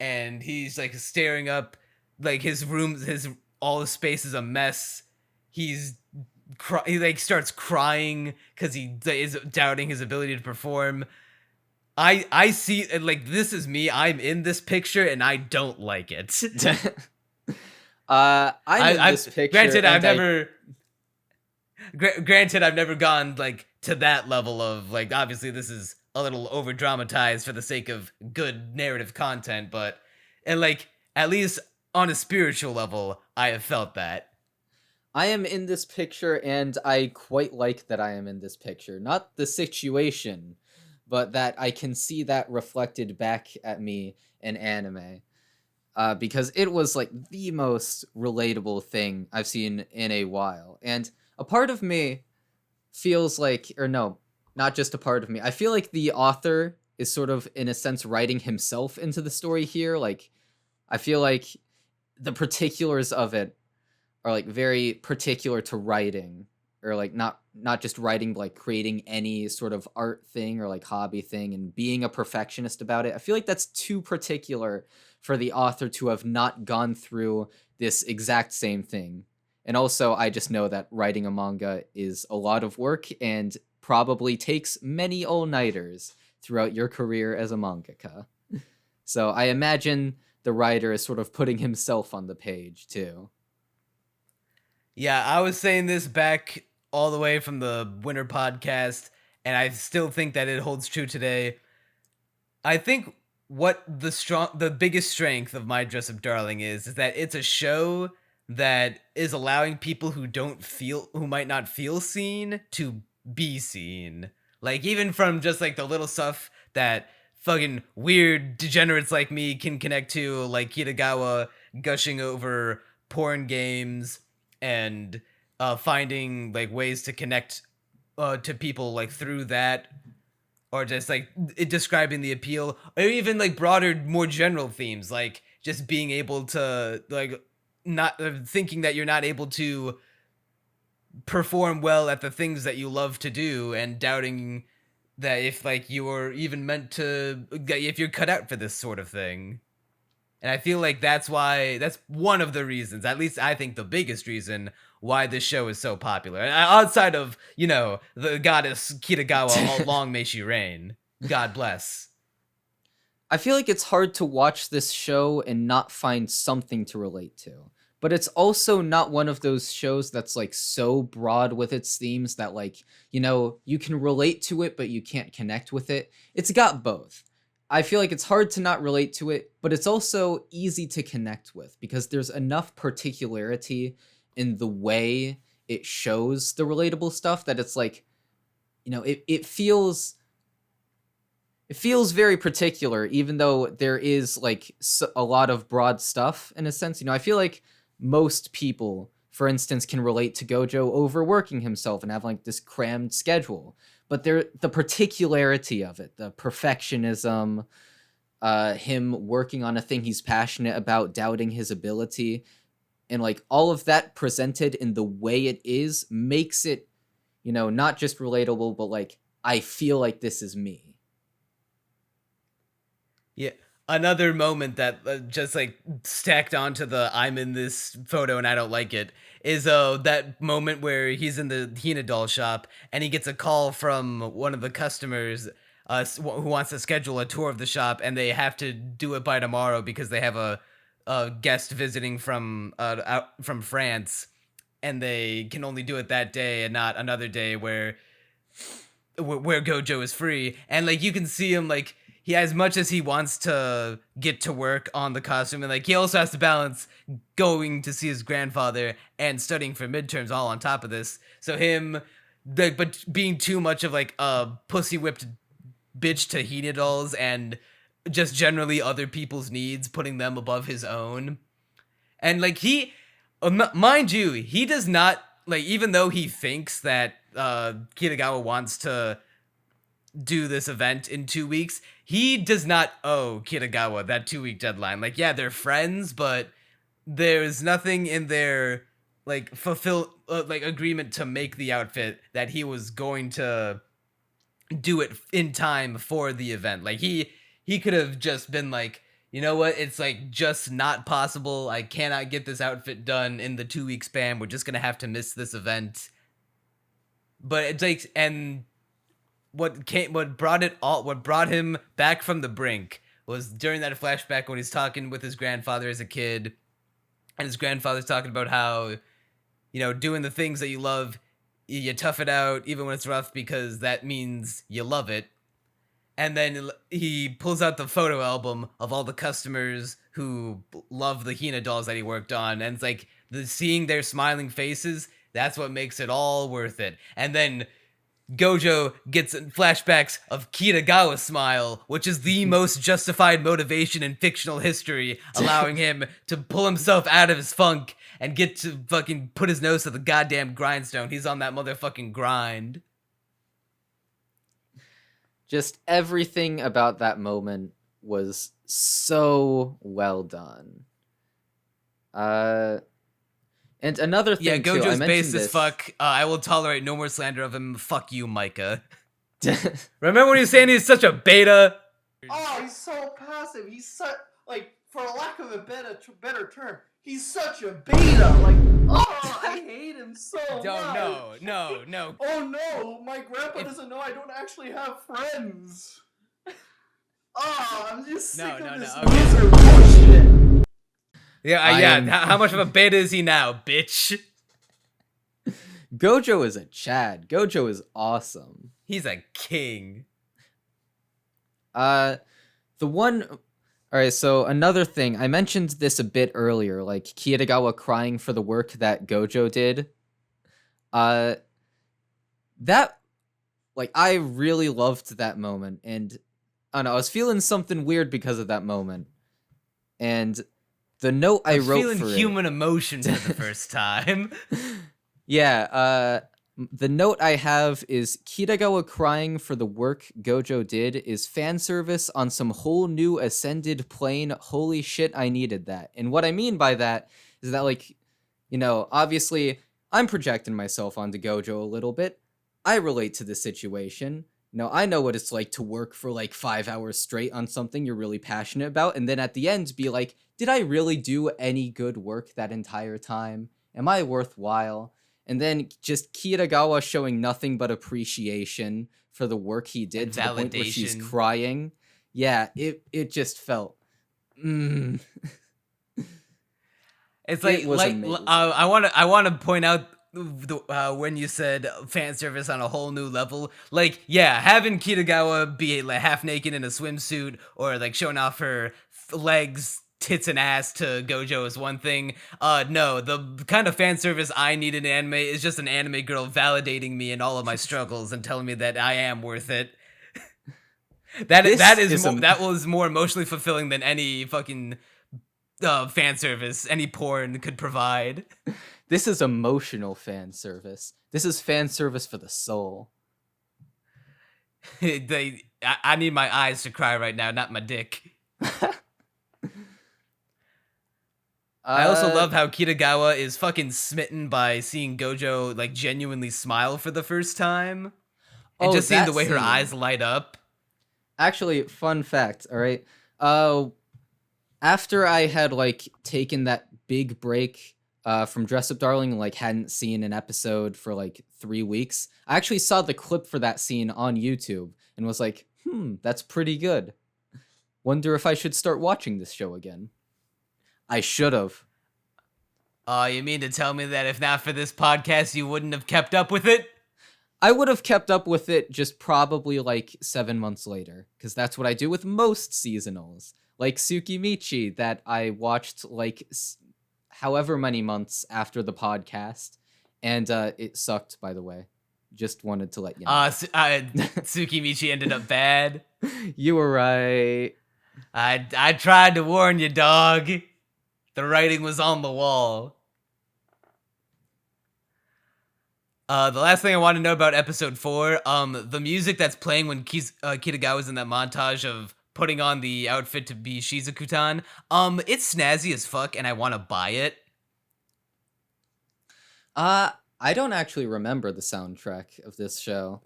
and he's like staring up, like his room, all his space is a mess. He like starts crying because he is doubting his ability to perform. I see, like, this is me. I'm in this picture and I don't like it. I'm in this picture. Granted, I've never gone like to that level of like. Obviously, this is a little over dramatized for the sake of good narrative content, but and like at least on a spiritual level, I have felt that. I am in this picture, and I quite like that I am in this picture. Not the situation, but that I can see that reflected back at me in anime. Because it was like the most relatable thing I've seen in a while. And a part of me feels like, or no, not just a part of me. I feel like the author is sort of, in a sense, writing himself into the story here. Like, I feel like the particulars of it are like very particular to writing, or like not just writing, but like creating any sort of art thing or like hobby thing and being a perfectionist about it. I feel like that's too particular for the author to have not gone through this exact same thing. And also, I just know that writing a manga is a lot of work and probably takes many all-nighters throughout your career as a mangaka. So I imagine the writer is sort of putting himself on the page, too. Yeah, I was saying this back all the way from the Winter podcast, and I still think that it holds true today. I think what the biggest strength of My Dress Up Darling is that it's a show that is allowing people who might not feel seen to be seen. Like, even from just like the little stuff that fucking weird degenerates like me can connect to, like Kitagawa gushing over porn games and finding like ways to connect to people like through that, or just like describing the appeal, or even like broader, more general themes, like just being able to like not thinking that you're not able to perform well at the things that you love to do, and doubting that if like you're even meant to, if you're cut out for this sort of thing. And I feel like that's one of the reasons, at least I think the biggest reason, why this show is so popular. Outside of, the goddess Kitagawa, long may she reign. God bless. I feel like it's hard to watch this show and not find something to relate to. But it's also not one of those shows that's like so broad with its themes that like, you can relate to it, but you can't connect with it. It's got both. I feel like it's hard to not relate to it, but it's also easy to connect with because there's enough particularity in the way it shows the relatable stuff that it's like, it feels very particular, even though there is like a lot of broad stuff in a sense. I feel like most people, for instance, can relate to Gojo overworking himself and having like this crammed schedule. But the particularity of it, the perfectionism, him working on a thing he's passionate about, doubting his ability, and like all of that presented in the way it is makes it, not just relatable, but like, I feel like this is me. Yeah. Another moment that just like stacked onto the I'm in this photo and I don't like it is that moment where he's in the Hina doll shop and he gets a call from one of the customers who wants to schedule a tour of the shop, and they have to do it by tomorrow because they have a guest visiting from France, and they can only do it that day and not another day where Gojo is free. And like you can see him, like, he, as much as he wants to get to work on the costume, and like he also has to balance going to see his grandfather and studying for midterms all on top of this. So him, but being too much of like a pussy whipped bitch to Hina dolls and just generally other people's needs, putting them above his own. And like mind you, he does not, like, even though he thinks that Kitagawa wants to do this event in 2 weeks, he does not owe Kitagawa that 2-week deadline. Like, yeah, they're friends, but there's nothing in their like agreement to make the outfit that he was going to do it in time for the event. Like he could have just been like, you know what, it's like just not possible. I cannot get this outfit done in the 2-week span. We're just gonna have to miss this event. But it's like, and what brought him back from the brink was during that flashback when he's talking with his grandfather as a kid, and his grandfather's talking about how, doing the things that you love, you tough it out even when it's rough because that means you love it. And then he pulls out the photo album of all the customers who love the Hina dolls that he worked on, and it's like seeing their smiling faces, that's what makes it all worth it. And then Gojo gets flashbacks of Kitagawa's smile, which is the most justified motivation in fictional history, allowing him to pull himself out of his funk and get to fucking put his nose to the goddamn grindstone. He's on that motherfucking grind. Just everything about that moment was so well done. And another thing, Gojo's too, I mentioned base this. as fuck. I will tolerate no more slander of him. Fuck you, Micah. Remember when he was saying he's such a beta? Oh, he's so passive. He's such, like, for a lack of a better term, he's such a beta. Like, oh, I hate him so much. No. Oh no, my grandpa doesn't know I don't actually have friends. Oh, I'm just sick of this loser bullshit. Yeah. How much of a beta is he now, bitch? Gojo is a Chad. Gojo is awesome. He's a king. The one. All right, so another thing, I mentioned this a bit earlier, like Kitagawa crying for the work that Gojo did. That, like, I really loved that moment, and I don't know, I was feeling something weird because of that moment. And the note I wrote feeling for human emotion for the first time. Yeah, the note I have is Kitagawa crying for the work Gojo did is fan service on some whole new ascended plane. Holy shit, I needed that. And what I mean by that is that, like, you know, obviously I'm projecting myself onto Gojo a little bit. I relate to the situation. You know, I know what it's like to work for like 5 hours straight on something you're really passionate about, and then at the end be like, did I really do any good work that entire time? Am I worthwhile? And then just Kitagawa showing nothing but appreciation for the work he did to the point where she's Validation. crying. Yeah, it just felt. It's It like was like amazing. I want to point out when you said fan service on a whole new level. Like, yeah, having Kitagawa be like half naked in a swimsuit or like showing off her legs, tits, and ass to Gojo is one thing. No, the kind of fan service I need in anime is just an anime girl validating me in all of my struggles and telling me that I am worth it. That was more emotionally fulfilling than any fucking fan service any porn could provide. This is emotional fan service. This is fan service for the soul. I need my eyes to cry right now, not my dick. I also love how Kitagawa is fucking smitten by seeing Gojo like genuinely smile for the first time. And just seeing that the way her scene. eyes light up. Actually, fun fact, all right? After I had, like, taken that big break from Dress Up Darling and, like, hadn't seen an episode for, like, 3 weeks, I actually saw the clip for that scene on YouTube and was like, that's pretty good. Wonder if I should start watching this show again. I should have. You mean to tell me that if not for this podcast, you wouldn't have kept up with it? I would have kept up with it just probably like 7 months later, because that's what I do with most seasonals. Like Tsukimichi, that I watched like however many months after the podcast, and it sucked, by the way. Just wanted to let you know. Tsukimichi ended up bad. You were right. I tried to warn you, dog. The writing was on the wall. The last thing I want to know about episode 4, the music that's playing when Kitagawa's in that montage of putting on the outfit to be Shizuku-tan, it's snazzy as fuck, and I want to buy it. I don't actually remember the soundtrack of this show.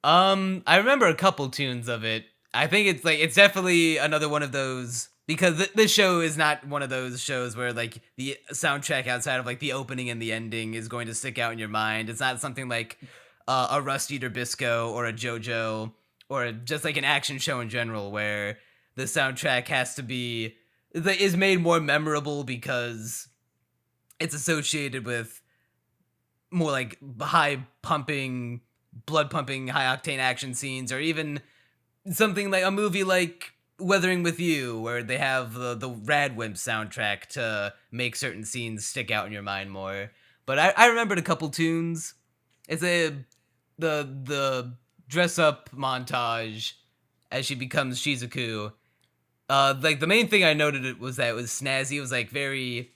I remember a couple tunes of it. I think it's definitely another one of those, because this show is not one of those shows where like the soundtrack outside of like the opening and the ending is going to stick out in your mind. It's not something like a Rust Eater Bisco or a JoJo or just like an action show in general where the soundtrack has to be is made more memorable because it's associated with more like high pumping, blood pumping, high octane action scenes, or even something like a movie like Weathering with You, where they have the Radwimp soundtrack to make certain scenes stick out in your mind more. But I remembered a couple tunes. It's the dress up montage as she becomes Shizuku. Like the main thing I noted was that it was snazzy. It was like very,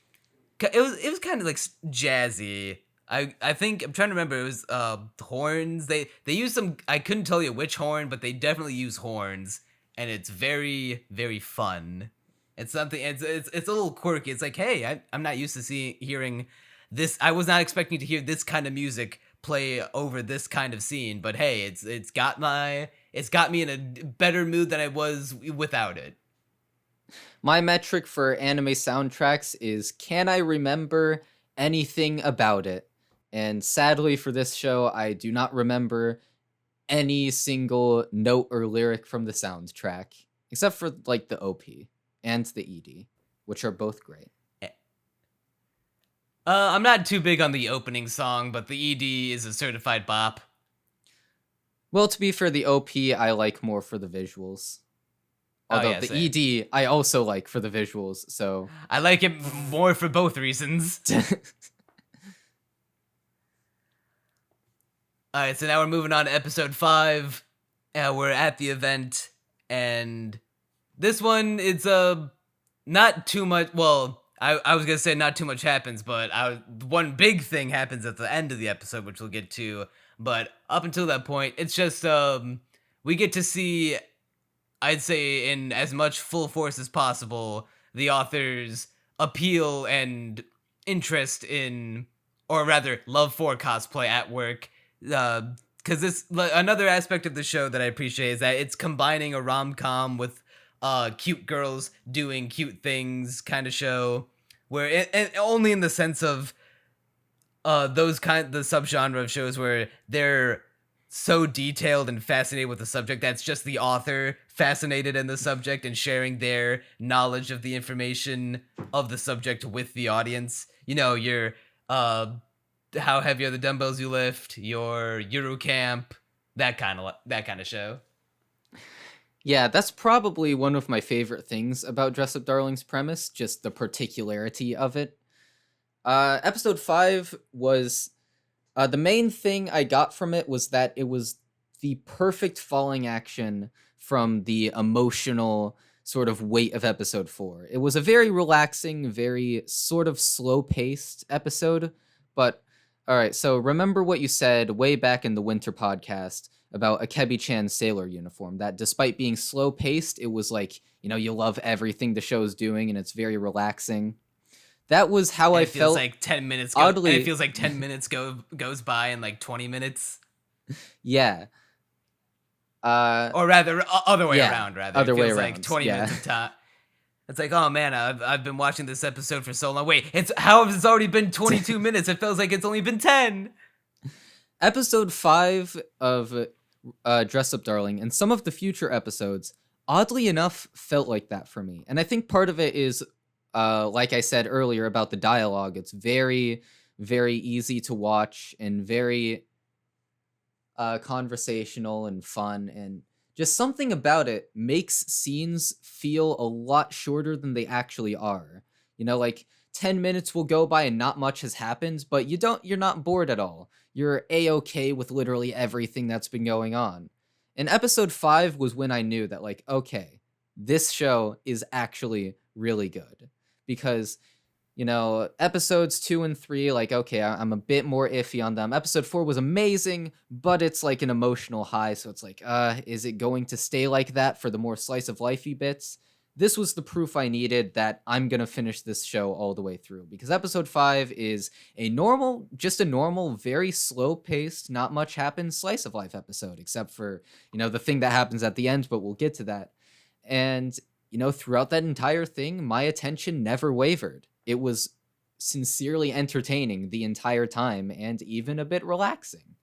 it was kind of like jazzy. I think I'm trying to remember. It was horns. They use some. I couldn't tell you which horn, but they definitely use horns, and it's very, very fun. It's something. It's a little quirky. It's like, hey, I'm not used to hearing this. I was not expecting to hear this kind of music play over this kind of scene. But hey, it's got me in a better mood than I was without it. My metric for anime soundtracks is, can I remember anything about it? And sadly for this show, I do not remember any single note or lyric from the soundtrack, except for like the OP and the ED, which are both great. I'm not too big on the opening song, but the ED is a certified bop. Well, to be fair, the OP I like more for the visuals. Although the ED I also like for the visuals, so I like it more for both reasons. Alright, so now we're moving on to episode 5. We're at the event, and this one, it's not too much. Well, I was gonna say not too much happens, but one big thing happens at the end of the episode, which we'll get to. But up until that point, it's just we get to see, I'd say, in as much full force as possible, the author's appeal and interest in, or rather, love for cosplay at work. Because this, another aspect of the show that I appreciate is that it's combining a rom-com with cute girls doing cute things kind of show, where and only in the sense of the subgenre of shows where they're so detailed and fascinated with the subject that's just the author fascinated in the subject and sharing their knowledge of the information of the subject with the audience. You know, your how heavy are the dumbbells you lift, your Euro camp, that kind of show. Yeah, that's probably one of my favorite things about Dress Up Darling's premise, just the particularity of it. Episode 5 was the main thing I got from it was that it was the perfect falling action from the emotional sort of weight of episode 4. It was a very relaxing, very sort of slow-paced episode, but alright, so remember what you said way back in the winter podcast about Akebi-chan's sailor uniform, that despite being slow-paced, it was like, you know, you love everything the show's doing and it's very relaxing. That was how I felt. Like 10 minutes oddly, and it feels like 10 minutes goes by in like 20 minutes. Yeah. Or rather, other way around, rather. Other it feels way around, like 20 minutes of time. It's like, oh man, I've been watching this episode for so long. Wait, it's already been 22 minutes. It feels like it's only been 10. Episode 5 of Dress Up Darling and some of the future episodes, oddly enough, felt like that for me. And I think part of it is, like I said earlier about the dialogue, it's very, very easy to watch and very conversational and fun, and just something about it makes scenes feel a lot shorter than they actually are. You know, like 10 minutes will go by and not much has happened, but you're not bored at all. You're a-okay with literally everything that's been going on. And episode 5 was when I knew that, like, okay, this show is actually really good. Because, you know, episodes 2 and 3, like, okay, I'm a bit more iffy on them. Episode 4 was amazing, but it's like an emotional high, so it's like, is it going to stay like that for the more slice-of-lifey bits? This was the proof I needed that I'm gonna finish this show all the way through, because episode 5 is a normal, very slow-paced, not much happens slice-of-life episode, except for, you know, the thing that happens at the end, but we'll get to that. And, you know, throughout that entire thing, my attention never wavered. It was sincerely entertaining the entire time and even a bit relaxing.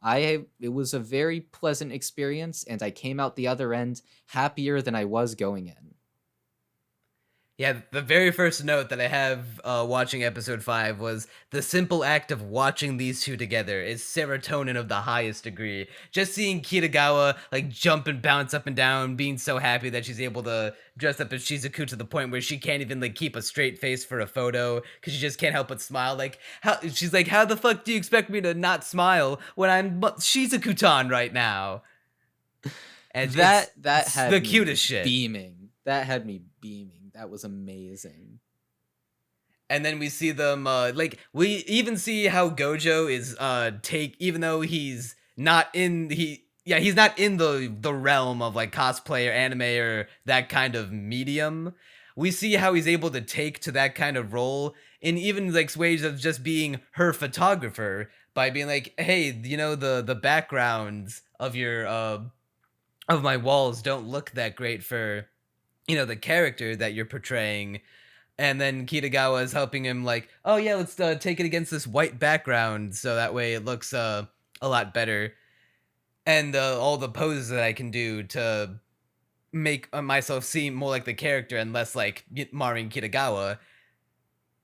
It was a very pleasant experience, and I came out the other end happier than I was going in. Yeah, the very first note that I have watching episode 5 was the simple act of watching these two together is serotonin of the highest degree. Just seeing Kitagawa like jump and bounce up and down, being so happy that she's able to dress up as Shizuku to the point where she can't even like keep a straight face for a photo because she just can't help but smile. Like, she's like, how the fuck do you expect me to not smile when I'm Shizuku-tan right now? And that had the me cutest shit. Beaming. That had me beaming. That was amazing. And then we see them, we even see how Gojo is, even though he's not in, he's not in the realm of, like, cosplay or anime or that kind of medium. We see how he's able to take to that kind of role in even, like, ways of just being her photographer by being like, hey, you know, the backgrounds of your, of my walls don't look that great for, you know, the character that you're portraying. And then Kitagawa is helping him like, oh yeah, let's take it against this white background so that way it looks a lot better. And all the poses that I can do to make myself seem more like the character and less like Marin Kitagawa.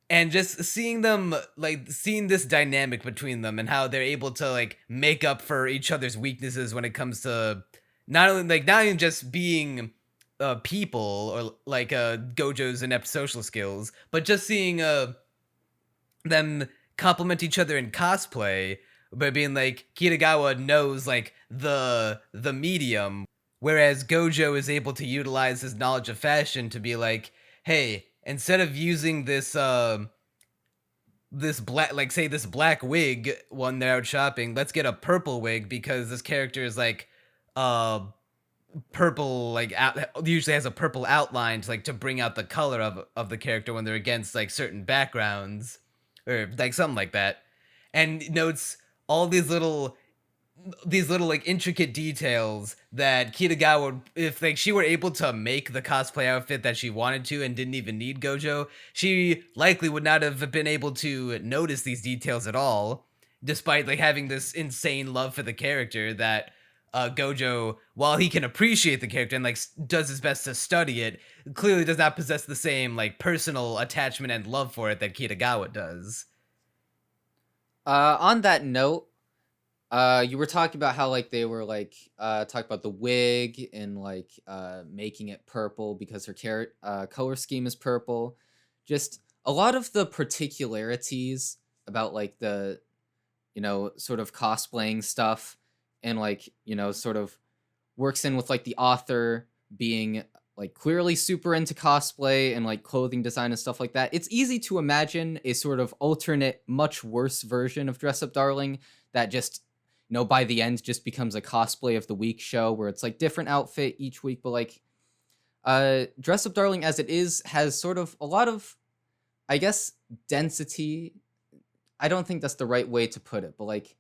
and just seeing them, like seeing this dynamic between them and how they're able to like make up for each other's weaknesses when it comes to not even just being people or like Gojo's inept social skills, but just seeing them complement each other in cosplay by being like Kitagawa knows like the medium, whereas Gojo is able to utilize his knowledge of fashion to be like, hey, instead of using this this black, like say this black wig when they're out shopping, let's get a purple wig because this character is like purple, like usually has a purple outline to like to bring out the color of the character when they're against like certain backgrounds or like something like that. And notes all these little like intricate details that Kitagawa, if like she were able to make the cosplay outfit that she wanted to and didn't even need Gojo, she likely would not have been able to notice these details at all, despite like having this insane love for the character that Gojo, while he can appreciate the character and like does his best to study it, clearly does not possess the same like personal attachment and love for it that Kitagawa does. On that note, you were talking about how like they were like talking about the wig and like making it purple because her color scheme is purple. Just a lot of the particularities about like the, you know, sort of cosplaying stuff and like, you know, sort of works in with like the author being like clearly super into cosplay and like clothing design and stuff like that. It's easy to imagine a sort of alternate, much worse version of Dress Up Darling that just, you know, by the end just becomes a cosplay of the week show where it's like different outfit each week. But like Dress Up Darling as it is has sort of a lot of, I guess, density. I don't think that's the right way to put it, but like,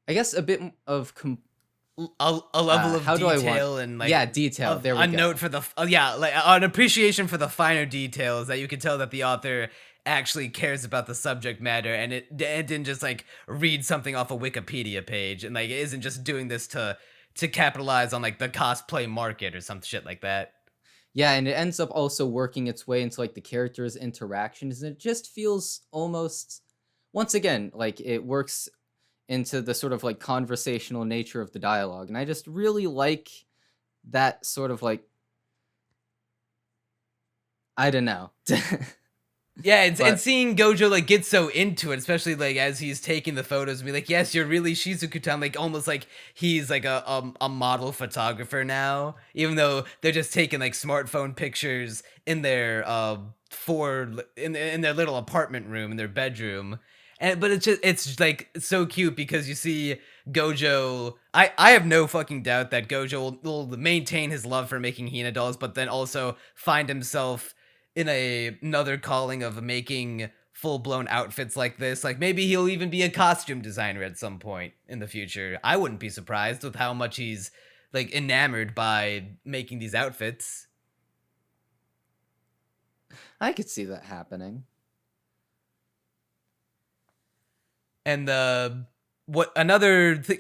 I guess a bit of a level of how do I detail want- and like yeah, detail. There we a go. note for the like an appreciation for the finer details that you can tell that the author actually cares about the subject matter and it didn't just like read something off a Wikipedia page and like it isn't just doing this to capitalize on like the cosplay market or some shit like that. Yeah, and it ends up also working its way into like the characters' interactions, and it just feels almost, once again, like it works into the sort of like conversational nature of the dialogue, and I just really like that sort of like, I don't know. Yeah, But- and seeing Gojo like get so into it, especially like as he's taking the photos and be like, yes, you're really Shizuku-tan, like almost like he's like a model photographer now, even though they're just taking like smartphone pictures in their in their little apartment room in their bedroom. But it's like so cute because you see Gojo. I have no fucking doubt that Gojo will maintain his love for making Hina dolls, but then also find himself in another calling of making full-blown outfits like this. Like maybe he'll even be a costume designer at some point in the future. I wouldn't be surprised with how much he's like enamored by making these outfits. I could see that happening. And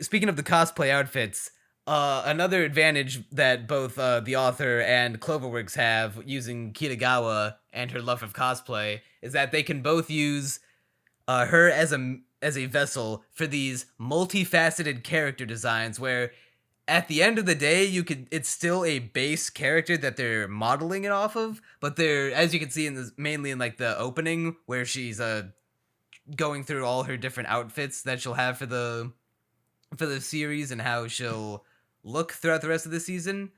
speaking of the cosplay outfits, another advantage that both the author and Cloverworks have using Kitagawa and her love of cosplay is that they can both use her as a vessel for these multifaceted character designs where at the end of the day it's still a base character that they're modeling it off of, but they're, as you can see mainly in like the opening where she's going through all her different outfits that she'll have for the series and how she'll look throughout the rest of the season.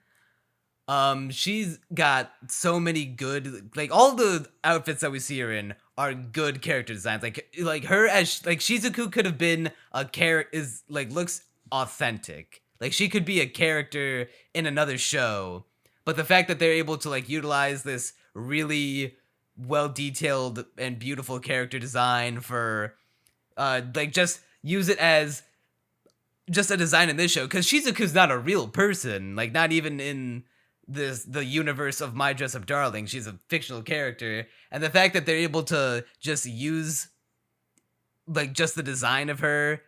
She's got so many good, like all the outfits that we see her in are good character designs. Like her as like Shizuku could have been a character, is like looks authentic. Like she could be a character in another show, but the fact that they're able to like utilize this really well detailed and beautiful character design for like just use it as just a design in this show, because Shizuku's not a real person, like not even in the universe of My Dress Up Darling. She's a fictional character, and the fact that they're able to just use like just the design of her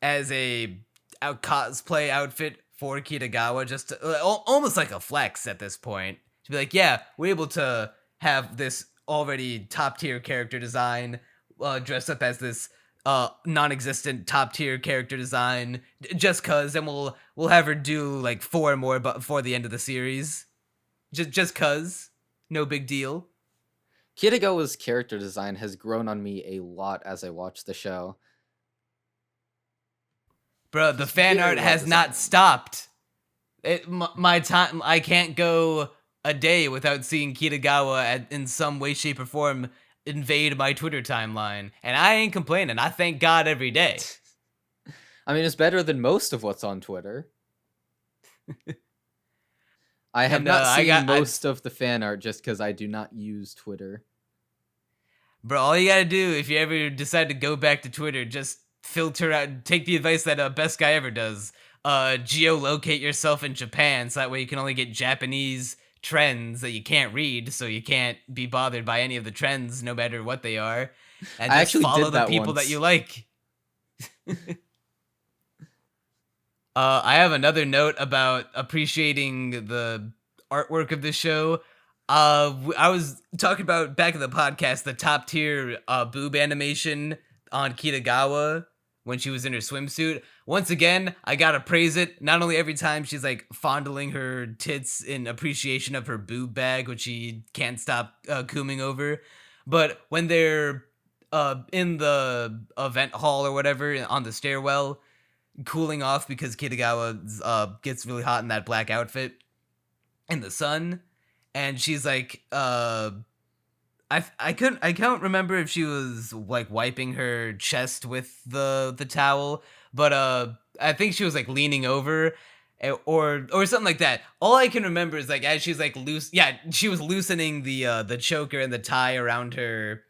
as a cosplay outfit for Kitagawa, just to, almost like a flex at this point, to be like, yeah, we're able to have this already top tier character design, dressed up as this non-existent top tier character design, just cause, and we'll have her do like 4 more but before the end of the series, just cause, no big deal. Kitagawa's character design has grown on me a lot as I watch the show. Bro, the fan very art well has not designed. stopped. My time, I can't go a day without seeing Kitagawa in some way, shape, or form invade my Twitter timeline, and I ain't complaining. I thank God every day. I mean, it's better than most of what's on Twitter. I have And, not seen most of the fan art just because I do not use Twitter. Bro, all you gotta do if you ever decide to go back to Twitter, just filter out, take the advice that Best Guy Ever does. Geolocate yourself in Japan, so that way you can only get Japanese trends that you can't read, so you can't be bothered by any of the trends, no matter what they are. And I just actually follow did the that people once. that you like. I have another note about appreciating the artwork of the show. I was talking about back in the podcast the top tier boob animation on Kitagawa when she was in her swimsuit. Once again, I gotta praise it. Not only every time she's like fondling her tits in appreciation of her boob bag, which she can't stop cooming over, but when they're in the event hall or whatever on the stairwell, cooling off because Kitagawa gets really hot in that black outfit in the sun, and she's like, I can't remember if she was like wiping her chest with the towel, but I think she was like leaning over, or something like that. All I can remember is like as she's like she was loosening the choker and the tie around her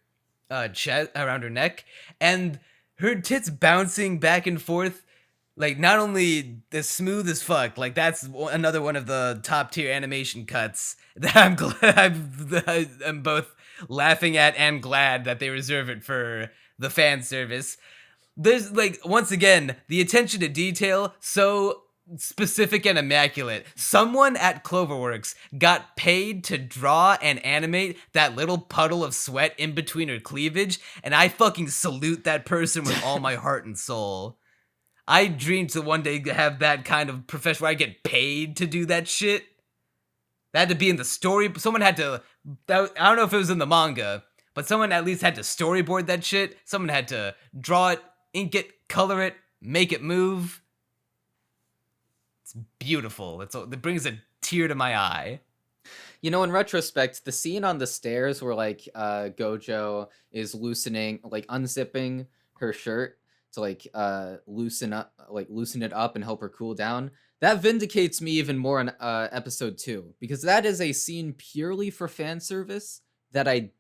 chest, around her neck, and her tits bouncing back and forth. Like, not only as smooth as fuck, like that's another one of the top tier animation cuts that I'm glad I'm both laughing at and glad that they reserve it for the fan service. There's like, once again, the attention to detail, so specific and immaculate. Someone at Cloverworks got paid to draw and animate that little puddle of sweat in between her cleavage, and I fucking salute that person with all my heart and soul. I dream to one day have that kind of profession where I get paid to do that shit. That had to be in the story. Someone had to, I don't know if it was in the manga, but someone at least had to storyboard that shit. Someone had to draw it, ink it, color it, make it move. It's beautiful. It brings a tear to my eye. You know, in retrospect, the scene on the stairs where like Gojo is unzipping her shirt to loosen it up and help her cool down, that vindicates me even more in episode 2, because that is a scene purely for fan service that I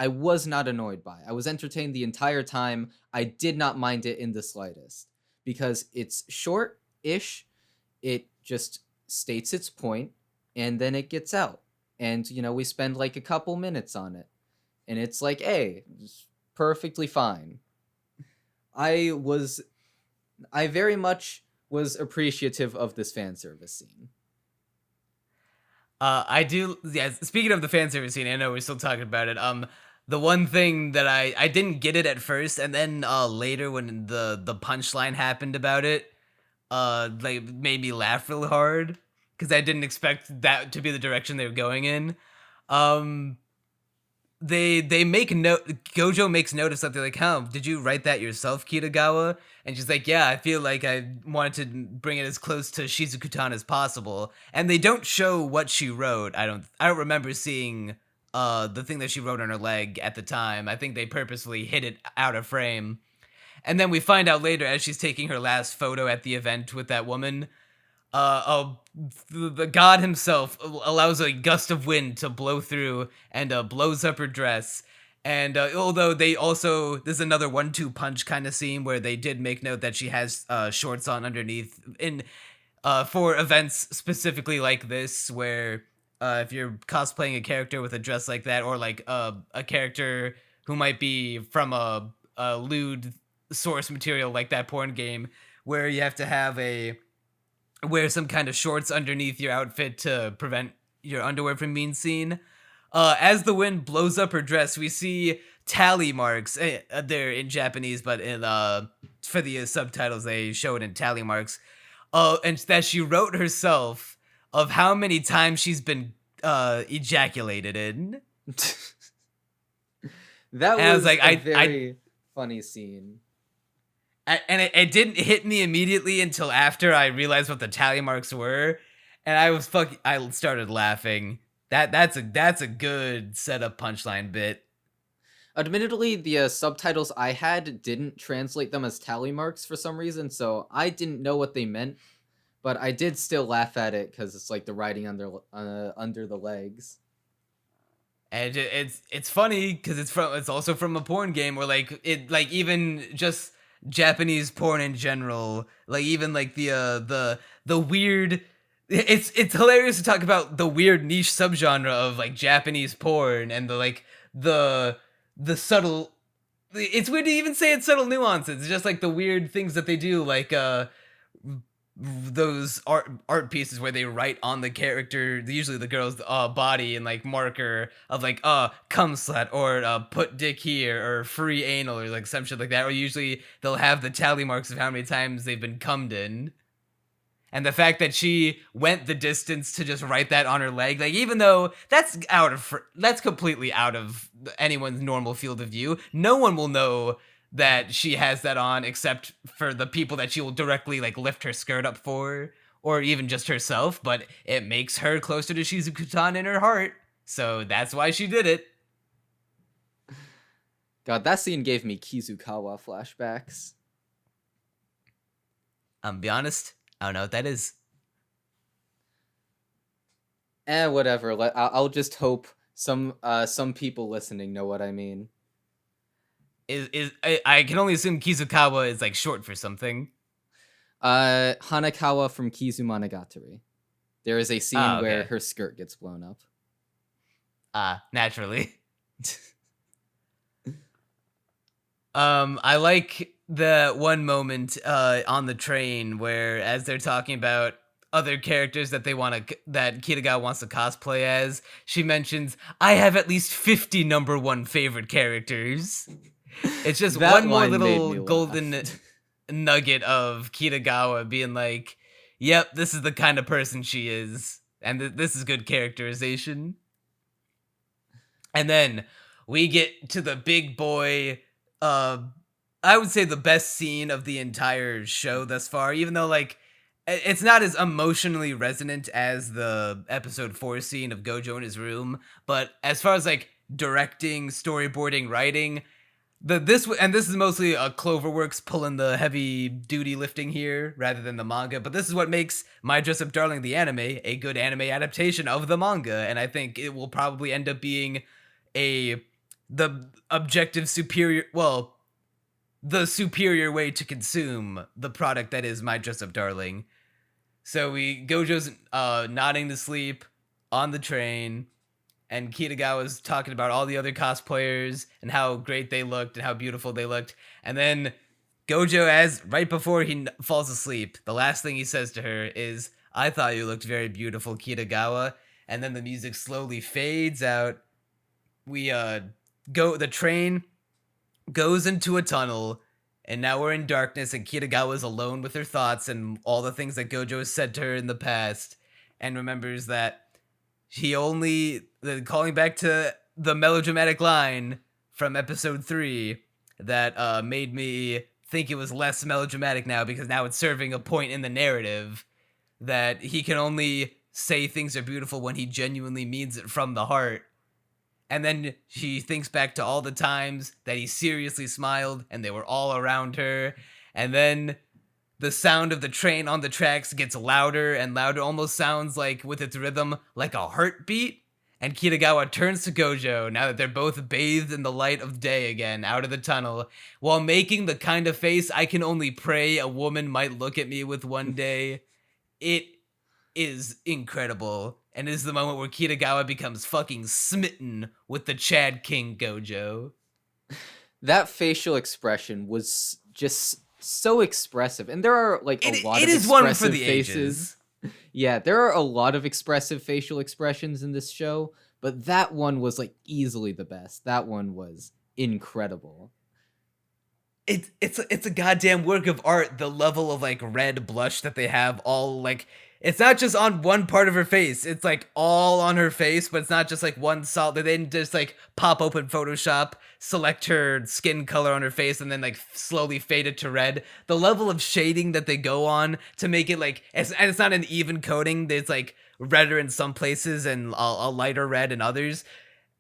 was not annoyed by. I was entertained the entire time. I did not mind it in the slightest, because it's short-ish, it just states its point, and then it gets out. And, you know, we spend like a couple minutes on it, and it's like, hey, it's perfectly fine. I very much was appreciative of this fan service scene. I do, yeah, speaking of the fan service scene, I know we're still talking about it. The one thing that I didn't get it at first, and then later when the punchline happened about it, like made me laugh really hard, because I didn't expect that to be the direction they were going in. They make note. Gojo makes note of something like, "Huh, did you write that yourself, Kitagawa?" And she's like, "Yeah, I feel like I wanted to bring it as close to Shizuku-tan as possible." And they don't show what she wrote. I don't remember seeing the thing that she wrote on her leg at the time. I think they purposefully hid it out of frame. And then we find out later, as she's taking her last photo at the event with that woman, the god himself allows a gust of wind to blow through and blows up her dress. And although there's another 1-2 punch kind of scene where they did make note that she has shorts on underneath for events specifically like this, where if you're cosplaying a character with a dress like that, or like a character who might be from a lewd source material like that porn game, where you have to wear some kind of shorts underneath your outfit to prevent your underwear from being seen. as the wind blows up her dress, we see tally marks. They're in Japanese, but in for the subtitles they show it in tally marks. And that she wrote herself of how many times she's been ejaculated in. That And I was was like, a very funny scene. And it didn't hit me immediately until after I realized what the tally marks were, and I started laughing. That's a good setup punchline bit. Admittedly, the subtitles I had didn't translate them as tally marks for some reason, so I didn't know what they meant, but I did still laugh at it because it's like the writing under the legs. And it's funny because it's also from a porn game where like even just Japanese porn in general, like even like the weird. It's hilarious to talk about the weird niche subgenre of like Japanese porn and the subtle. It's weird to even say it's subtle nuances. It's just like the weird things that they do, like those art pieces where they write on the character, usually the girl's body, and like marker of like cum slut or put dick here or free anal or like some shit like that. Or usually they'll have the tally marks of how many times they've been cummed in. And the fact that she went the distance to just write that on her leg, like even though that's completely out of anyone's normal field of view, no one will know that she has that on except for the people that she will directly like lift her skirt up for, or even just herself. But it makes her closer to Shizuku-tan in her heart, so that's why she did it. God, that scene gave me Kizukawa flashbacks. Be honest, I don't know what that is. Whatever. I'll just hope some people listening know what I mean. I can only assume Kizukawa is like short for something. Hanakawa from Kizumonogatari. There is a scene where her skirt gets blown up. Naturally. I like the one moment on the train where, as they're talking about other characters that that Kitagawa wants to cosplay as, she mentions, "I have at least 50 number one favorite characters." It's just one more little golden nugget of Kitagawa being like, "Yep, this is the kind of person she is, and this is good characterization." And then we get to the big boy. I would say the best scene of the entire show thus far, even though like it's not as emotionally resonant as the episode 4 scene of Gojo in his room, but as far as like directing, storyboarding, writing, this is mostly a Cloverworks pulling the heavy duty lifting here rather than the manga, but this is what makes My Dress Up Darling the anime a good anime adaptation of the manga, and I think it will probably end up being the objective superior, well, the superior way to consume the product that is My Dress Up Darling. So Gojo's nodding to sleep on the train, and Kitagawa's talking about all the other cosplayers and how great they looked and how beautiful they looked. And then Gojo, right before he falls asleep, the last thing he says to her is, "I thought you looked very beautiful, Kitagawa." And then the music slowly fades out. The train goes into a tunnel, and now we're in darkness, and Kitagawa's alone with her thoughts and all the things that Gojo has said to her in the past, and remembers that calling back to the melodramatic line from episode 3 that made me think it was less melodramatic now, because now it's serving a point in the narrative that he can only say things are beautiful when he genuinely means it from the heart. And then she thinks back to all the times that he seriously smiled and they were all around her. And then the sound of the train on the tracks gets louder and louder, almost sounds like, with its rhythm, like a heartbeat. And Kitagawa turns to Gojo, now that they're both bathed in the light of day again, out of the tunnel, while making the kind of face I can only pray a woman might look at me with one day. It is incredible, and is the moment where Kitagawa becomes fucking smitten with the Chad King Gojo. That facial expression was just so expressive, and there are like a lot of expressive one for the faces. Ages. Yeah, there are a lot of expressive facial expressions in this show, but that one was like easily the best. That one was incredible. It's a goddamn work of art. The level of like red blush that they have, all like, it's not just on one part of her face. It's like all on her face, but it's not just like one solid. They didn't just like pop open Photoshop, select her skin color on her face, and then like slowly fade it to red. The level of shading that they go on to make it like, and it's not an even coating. There's like redder in some places and a lighter red in others.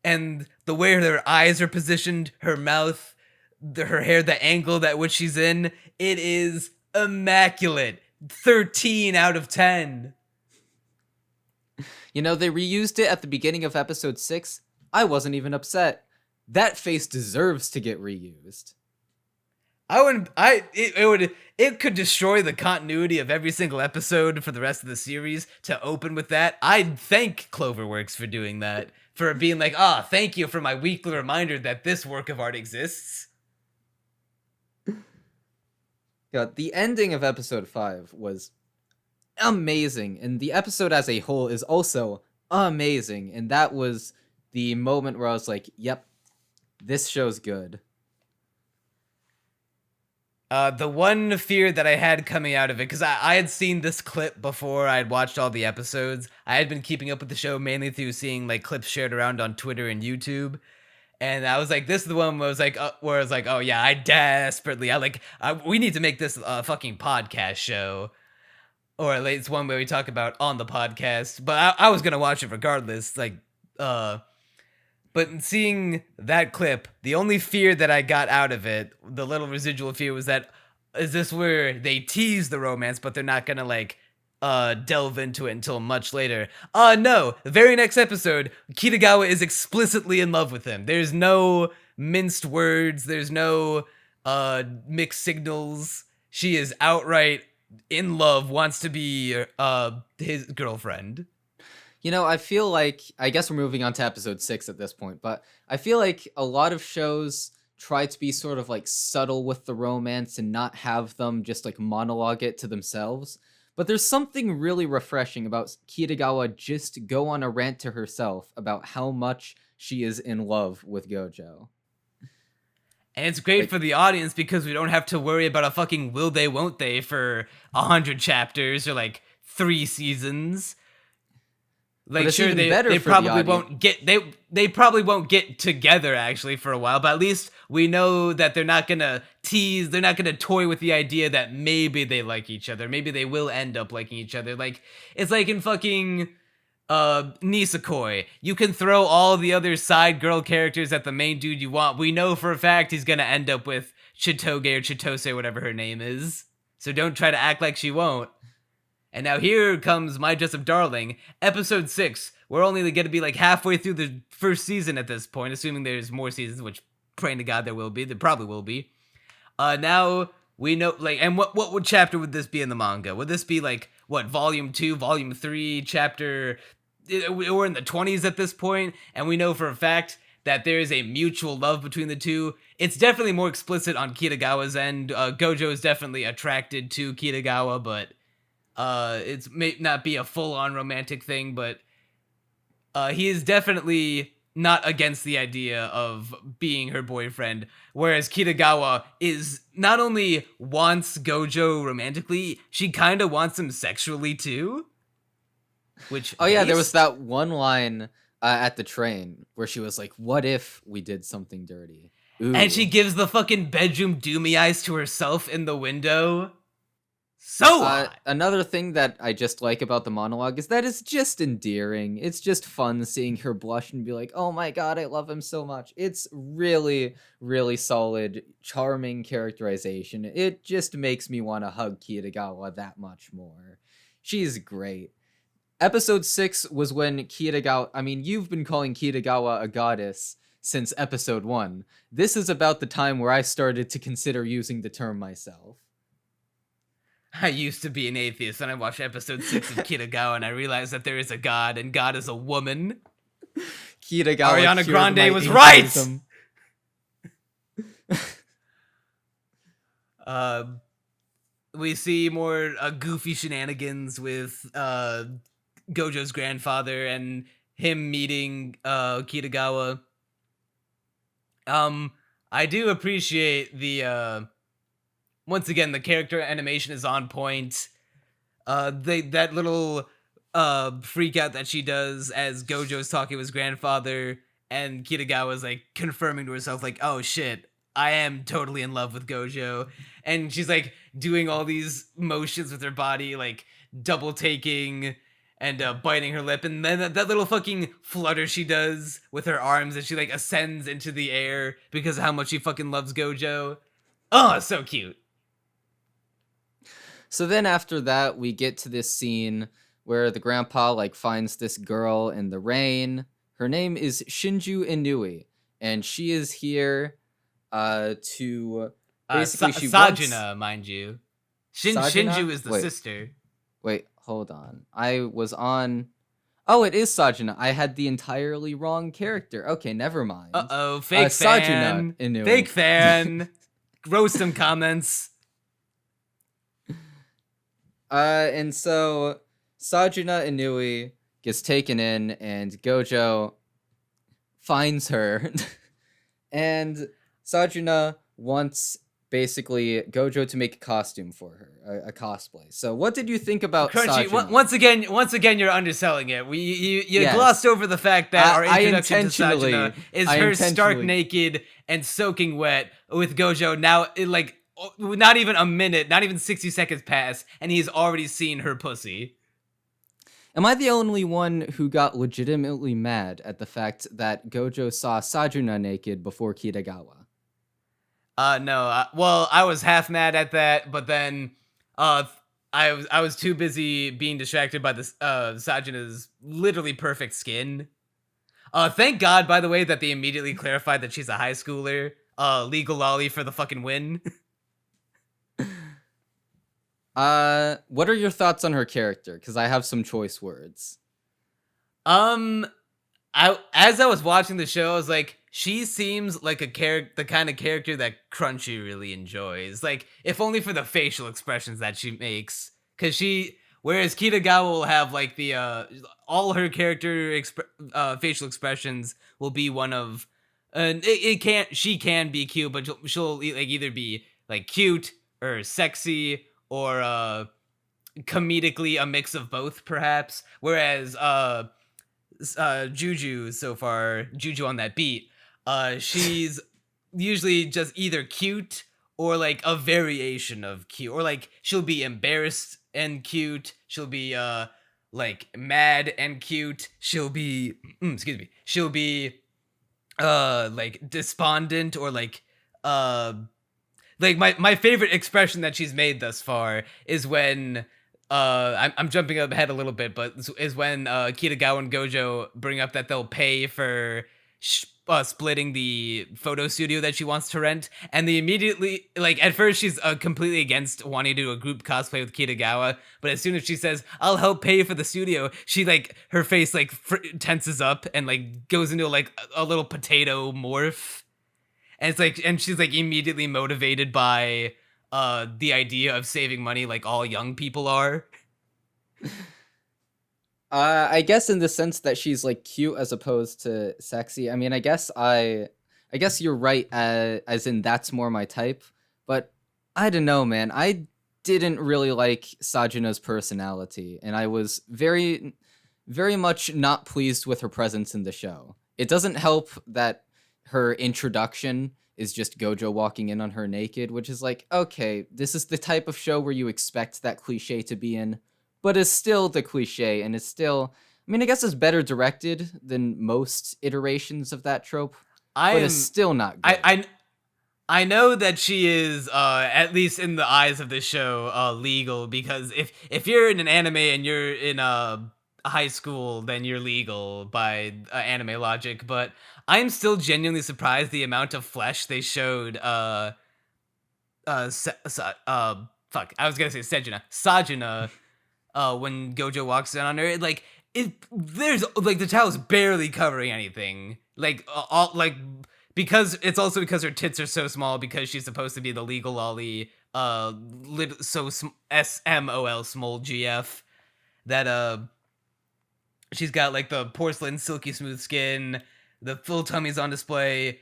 And the way their eyes are positioned, her mouth, her hair, the angle that which she's in, it is immaculate. 13 out of 10. You know, they reused it at the beginning of episode 6. I wasn't even upset. That face deserves to get reused. It could destroy the continuity of every single episode for the rest of the series to open with that. I'd thank Cloverworks for doing that, for being like, thank you for my weekly reminder that this work of art exists. Yeah, the ending of episode 5 was amazing, and the episode as a whole is also amazing, and that was the moment where I was like, yep, this show's good. The one fear that I had coming out of it, because I had seen this clip before I had watched all the episodes. I had been keeping up with the show mainly through seeing like clips shared around on Twitter and YouTube. And I was like, this is the one where I was like, oh yeah, we need to make this a fucking podcast show. Or at least one where we talk about on the podcast. But I was going to watch it regardless. But in seeing that clip, the only fear that I got out of it, the little residual fear, was that, is this where they tease the romance, but they're not going to like, delve into it until much later? No, the very next episode, Kitagawa is explicitly in love with him. There's no minced words, there's no mixed signals. She is outright in love, wants to be his girlfriend. You know, I feel like, I guess we're moving on to episode 6 at this point, but I feel like a lot of shows try to be sort of like subtle with the romance and not have them just like monologue it to themselves. But there's something really refreshing about Kitagawa just go on a rant to herself about how much she is in love with Gojo. And it's great for the audience because we don't have to worry about a fucking will they, won't they for 100 chapters or like 3 seasons. Like, sure, they probably won't get they probably won't get together actually for a while, but at least we know that they're not gonna tease, they're not gonna toy with the idea that maybe they like each other, maybe they will end up liking each other. Like, it's like in fucking Nisekoi, you can throw all the other side girl characters at the main dude you want. We know for a fact he's gonna end up with Chitoge or Chitose, whatever her name is. So don't try to act like she won't. And now here comes My Jessup Darling, episode 6. We're only going to be like halfway through the first season at this point, assuming there's more seasons, which praying to God there will be. There probably will be. Now we know, like, and what chapter would this be in the manga? Would this be like, what, volume 2, volume 3, chapter? We're in the 20s at this point, and we know for a fact that there is a mutual love between the two. It's definitely more explicit on Kitagawa's end. Gojo is definitely attracted to Kitagawa, but it may not be a full-on romantic thing, but he is definitely not against the idea of being her boyfriend, whereas Kitagawa is not only wants Gojo romantically, she kind of wants him sexually too. Which there was that one line at the train where she was like, what if we did something dirty? Ooh. And she gives the fucking bedroom doomy eyes to herself in the window. So another thing that I just like about the monologue is that it's just endearing. It's just fun seeing her blush and be like, oh my god, I love him so much. It's really, really solid, charming characterization. It just makes me want to hug Kitagawa that much more. She's great. Episode 6 was when Kitagawa... I mean, you've been calling Kitagawa a goddess since episode 1. This is about the time where I started to consider using the term myself. I used to be an atheist, and I watched episode 6 of Kitagawa, and I realized that there is a god, and God is a woman. Kitagawa Ariana Grande was right! We see more goofy shenanigans with Gojo's grandfather, and him meeting Kitagawa. I do appreciate the once again the character animation is on point. That little freak out that she does as Gojo's talking to his grandfather, and Kitagawa's like confirming to herself like, oh shit, I am totally in love with Gojo. And she's like doing all these motions with her body, like double taking and biting her lip, and then that little fucking flutter she does with her arms as she like ascends into the air because of how much she fucking loves Gojo. Oh, so cute. So then after that, we get to this scene where the grandpa like finds this girl in the rain. Her name is Shinju Inui, and she is here to basically she Sajuna, mind you. Sajuna? Shinju is the Wait. sister. Wait, hold on. I was on. Oh, it is Sajuna. I had the entirely wrong character. Okay, never mind. Uh-oh, fake Sajuna fan. Inui. Fake fan. Roast some comments. And so Sajuna Inui gets taken in, and Gojo finds her, and Sajuna wants basically Gojo to make a costume for her, a cosplay. So, what did you think about Crunchy, Sajuna? once again, you're underselling it. You Yes. glossed over the fact that our introduction to intentionally- Sajuna is I her stark intentionally- naked and soaking wet with Gojo. Now, like, not even a minute, not even 60 seconds pass, and he's already seen her pussy. Am I the only one who got legitimately mad at the fact that Gojo saw Sajuna naked before Kitagawa? No. Well, I was half mad at that, but then, I was too busy being distracted by this Sajuna's literally perfect skin. Thank God, by the way, that they immediately clarified that she's a high schooler. Legal lolly for the fucking win. What are your thoughts on her character? Because I have some choice words. As I was watching the show, I was like, she seems like the kind of character that Crunchy really enjoys. Like, if only for the facial expressions that she makes, whereas Kitagawa will have like the all her character facial expressions will be one of, she can be cute, but she'll like either be like cute or sexy or comedically a mix of both, perhaps. Whereas Juju on that beat, she's usually just either cute or like a variation of cute, or like she'll be embarrassed and cute, she'll be like mad and cute, she'll be she'll be like despondent, or like my favorite expression that she's made thus far is when I'm jumping ahead a little bit, but is when Kitagawa and Gojo bring up that they'll pay for splitting the photo studio that she wants to rent, and they immediately, like, at first she's completely against wanting to do a group cosplay with Kitagawa, but as soon as she says, I'll help pay for the studio, she, like, her face, like, tenses up and, like, goes into, like, a little potato morph, and it's like, and she's, like, immediately motivated by the idea of saving money, like all young people are. I guess in the sense that she's like cute as opposed to sexy. I mean, I guess you're right, as in that's more my type. But I don't know, man. I didn't really like Sajuna's personality, and I was very, very much not pleased with her presence in the show. It doesn't help that her introduction is just Gojo walking in on her naked, which is like, okay, this is the type of show where you expect that cliche to be in, but it's still the cliche, and it's still, I mean, I guess it's better directed than most iterations of that trope, but it's still not good. I know that she is, at least in the eyes of the show, legal, because if you're in an anime and you're in a high school, then you're legal by anime logic, but I'm still genuinely surprised the amount of flesh they showed, fuck, I was gonna say Sajuna, when Gojo walks in on her, there's, like, the towel's barely covering anything, like, all, like, because it's also because her tits are so small, because she's supposed to be the small GF, that, She's got like the porcelain silky smooth skin, the full tummy's on display.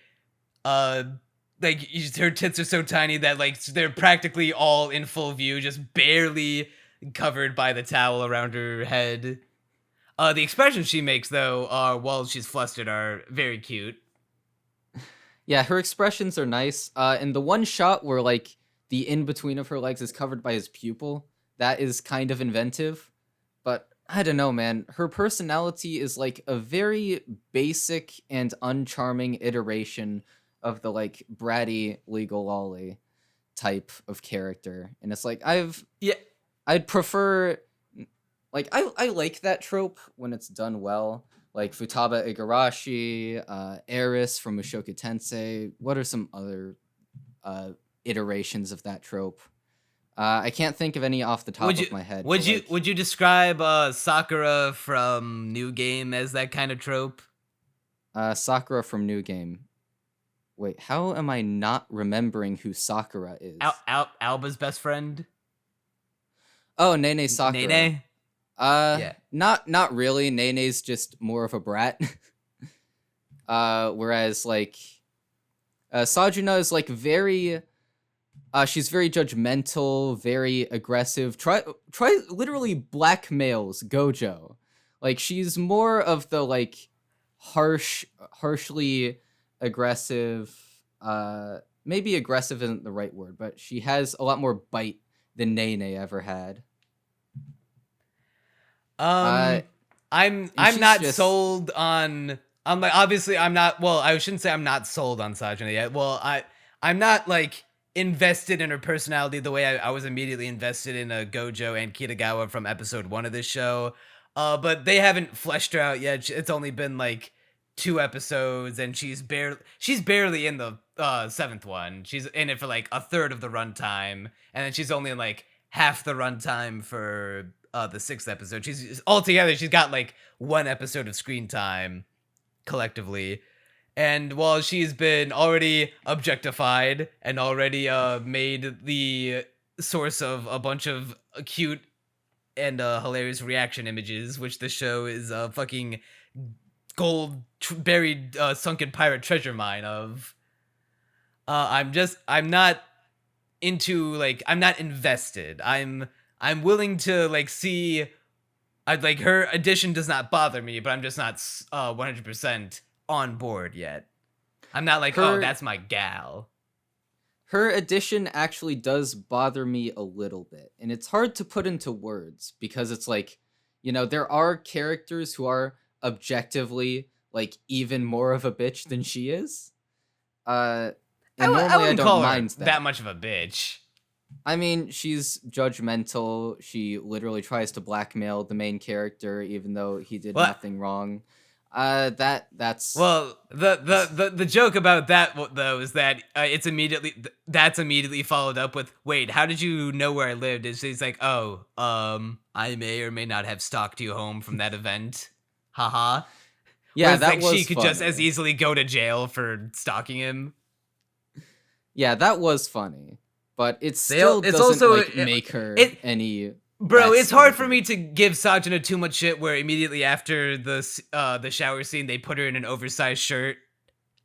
Like her tits are so tiny that like they're practically all in full view, just barely covered by the towel around her head. The expressions she makes though, while she's flustered, are very cute. Yeah, her expressions are nice. And the one shot where like the in between of her legs is covered by his pupil, that is kind of inventive. But I don't know, man. Her personality is like a very basic and uncharming iteration of the like bratty legal lolly type of character. And it's like I'd prefer like I like that trope when it's done well. Like Futaba Igarashi, Eris from Mushoku Tensei. What are some other iterations of that trope? I can't think of any off the top of my head. Would you describe Sakura from New Game as that kind of trope? Sakura from New Game. Wait, how am I not remembering who Sakura is? Alba's best friend? Oh, Nene Sakura. Nene? Yeah. Not really. Nene's just more of a brat. Whereas like Sajuna is like very she's very judgmental, very aggressive. Try literally blackmails Gojo. Like she's more of the like harshly aggressive, maybe aggressive isn't the right word, but she has a lot more bite than Nene ever had. I'm not sold on. I'm like obviously I'm not. Well, I shouldn't say I'm not sold on Sajuna yet. Well, I'm not like invested in her personality the way I was immediately invested in Gojo and Kitagawa from episode 1 of this show. But they haven't fleshed her out yet. It's only been like 2 episodes, and she's barely in the 7th one. She's in it for like a third of the runtime, and then she's only in like half the runtime for the 6th episode. She's altogether she's got like 1 episode of screen time collectively. And while she's been already objectified and already made the source of a bunch of cute and hilarious reaction images, which the show is a fucking gold buried sunken pirate treasure mine of, I'm not into like I'm not invested. I'm willing to like see. I'd like her addition does not bother me, but I'm just not 100% on board yet. I'm not like, oh, that's my gal. Her addition actually does bother me a little bit, and it's hard to put into words because it's like, you know, there are characters who are objectively like even more of a bitch than she is. And normally I don't mind that much of a bitch. I mean, she's judgmental. She literally tries to blackmail the main character, even though he did nothing wrong. That's well, the joke about that though is that that's immediately followed up with, wait, how did you know where I lived? And she's like, oh, I may or may not have stalked you home from that event. Haha. Yeah, whereas, that like, was she could funny. just as easily go to jail for stalking him. Yeah, that was funny, but it still doesn't also like, make her any. Bro, it's hard for me to give Sajuna too much shit where immediately after the shower scene they put her in an oversized shirt.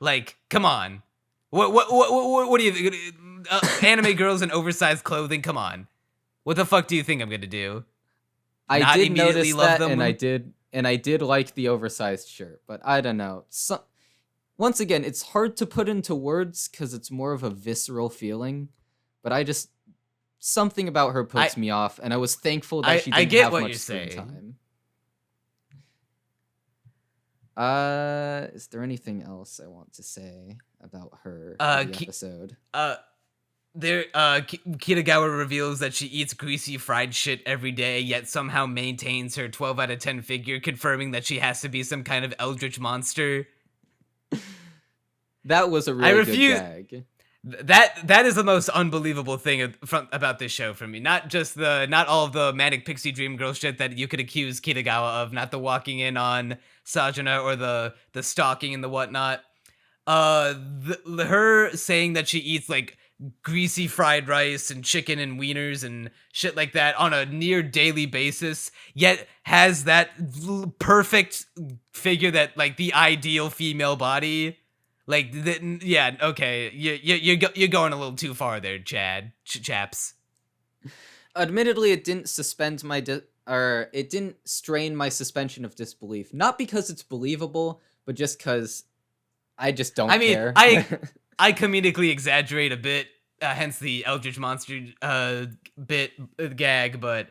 Like, come on. What do you think? Anime girls in oversized clothing? Come on. What the fuck do you think I'm going to do? I did notice that, and I did like the oversized shirt, but I don't know. Once again, it's hard to put into words because it's more of a visceral feeling, but something about her puts me off, and I was thankful that she didn't have much screen time. Is there anything else I want to say about her in the episode? Kitagawa reveals that she eats greasy fried shit every day, yet somehow maintains her 12 out of 10 figure, confirming that she has to be some kind of eldritch monster. That was a really good gag. That is the most unbelievable thing about this show for me. Not all of the manic pixie dream girl shit that you could accuse Kitagawa of, not the walking in on Sajuna or the stalking and the whatnot. Her saying that she eats like greasy fried rice and chicken and wieners and shit like that on a near daily basis, yet has that perfect figure that like the ideal female body. Like, yeah, okay, you're going a little too far there, chaps. Admittedly, it didn't suspend my or it didn't strain my suspension of disbelief. Not because it's believable, but just because I just don't care. I comedically exaggerate a bit, hence the Eldritch Monster gag, but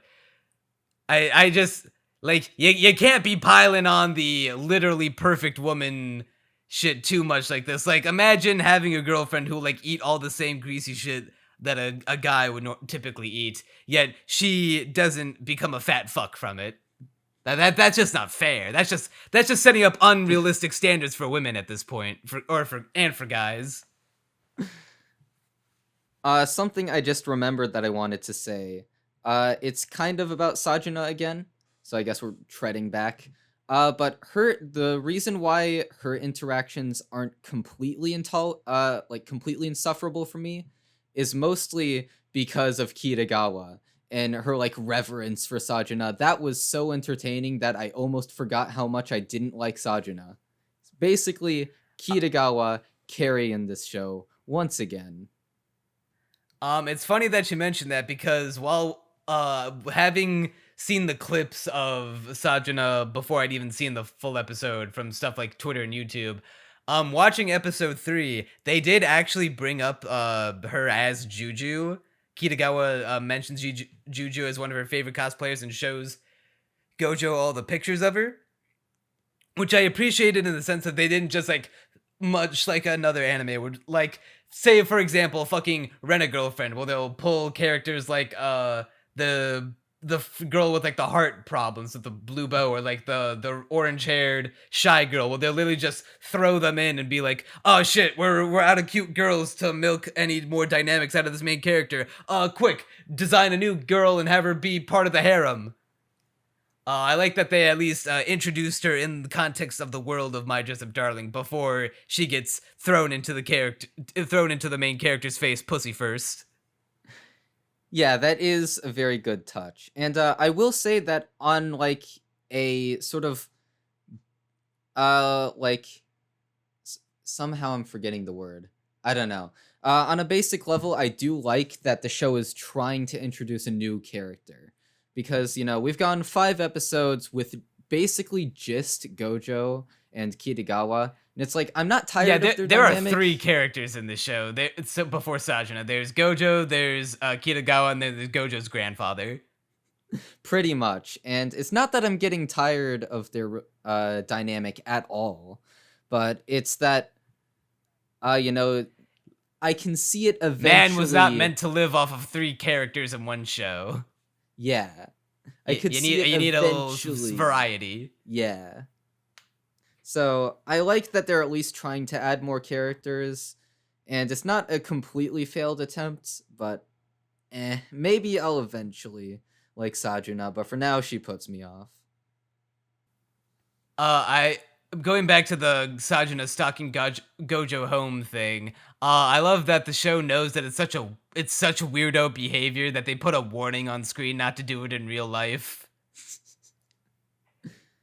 I just, like, you can't be piling on the literally perfect woman shit too much like this. Like, imagine having a girlfriend who, like, eat all the same greasy shit that a guy would typically eat, yet she doesn't become a fat fuck from it. That's just not fair. That's just setting up unrealistic standards for women at this point, for guys. Something I just remembered that I wanted to say. It's kind of about Sajuna again, so I guess we're treading back. But the reason why her interactions aren't completely completely insufferable for me is mostly because of Kitagawa and her like reverence for Sajuna. That was so entertaining that I almost forgot how much I didn't like Sajuna. Basically, Kitagawa carrying this show once again. It's funny that you mentioned that, because while having seen the clips of Sajuna before I'd even seen the full episode from stuff like Twitter and YouTube, watching episode 3, they did actually bring up her as Juju. Kitagawa mentions Juju as one of her favorite cosplayers and shows Gojo all the pictures of her, which I appreciated in the sense that they didn't just, like, much like another anime would, like, say, for example, fucking Rent-A-Girlfriend, where they'll pull characters like the girl with like the heart problems with the blue bow, or like the orange-haired shy girl, where they'll literally just throw them in and be like, oh shit, we're out of cute girls to milk any more dynamics out of this main character. Quick, design a new girl and have her be part of the harem. I like that they at least introduced her in the context of the world of My Dress Up Darling before she gets thrown into the main character's face pussy first. Yeah, that is a very good touch. And I will say that on like a sort of somehow I'm forgetting the word. I don't know. On a basic level, I do like that the show is trying to introduce a new character. Because, we've gone 5 episodes with basically just Gojo and Kitagawa. And it's like, I'm not tired of their dynamic. There are 3 characters in this show. So before Sajuna, there's Gojo, there's Kitagawa, and then there's Gojo's grandfather. Pretty much. And it's not that I'm getting tired of their dynamic at all. But it's that, I can see it eventually. Man was not meant to live off of 3 characters in one show. Yeah. You need a little variety. Yeah. So, I like that they're at least trying to add more characters, and it's not a completely failed attempt, but maybe I'll eventually like Sajuna, but for now she puts me off. Going back to the Sajuna stalking Gojo home thing, I love that the show knows that it's such weirdo behavior that they put a warning on screen not to do it in real life.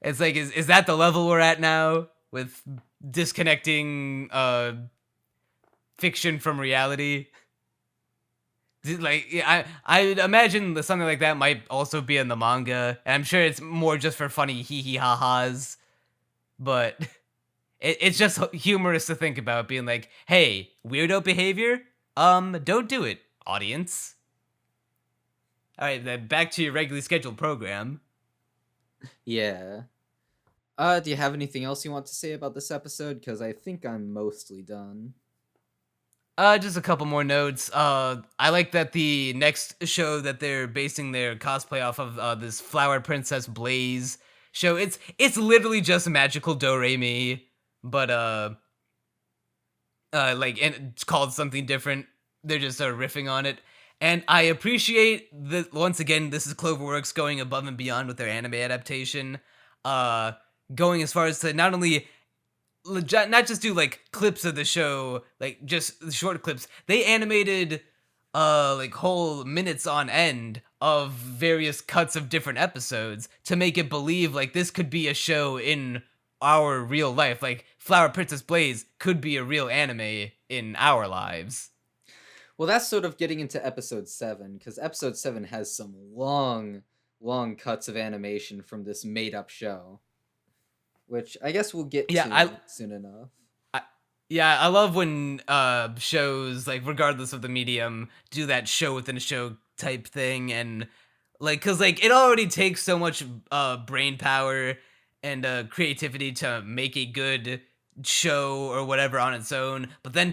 It's like, is that the level we're at now with disconnecting fiction from reality? Like, I imagine that something like that might also be in the manga, and I'm sure it's more just for funny hee ha-has. But it's just humorous to think about, being like, hey, weirdo behavior? Don't do it, audience. Alright, then back to your regularly scheduled program. Yeah. Do you have anything else you want to say about this episode? Because I think I'm mostly done. Just a couple more notes. I like that the next show that they're basing their cosplay off of, this Flower Princess Blaze show, it's literally just Magical Do-Re-Mi, but and it's called something different. They're just riffing on it, and I appreciate that once again. This is Cloverworks going above and beyond with their anime adaptation, going as far as to not only not just do like clips of the show, like just short clips. They animated like whole minutes on end of various cuts of different episodes to make it believe like this could be a show in our real life. Like Flower Princess Blaze could be a real anime in our lives. Well, that's sort of getting into episode 7, because episode 7 has some long cuts of animation from this made-up show, which I guess we'll get to soon enough. Yeah, I love when shows, like, regardless of the medium, do that show within a show type thing, and, like, because, like, it already takes so much brain power and creativity to make a good show or whatever on its own, but then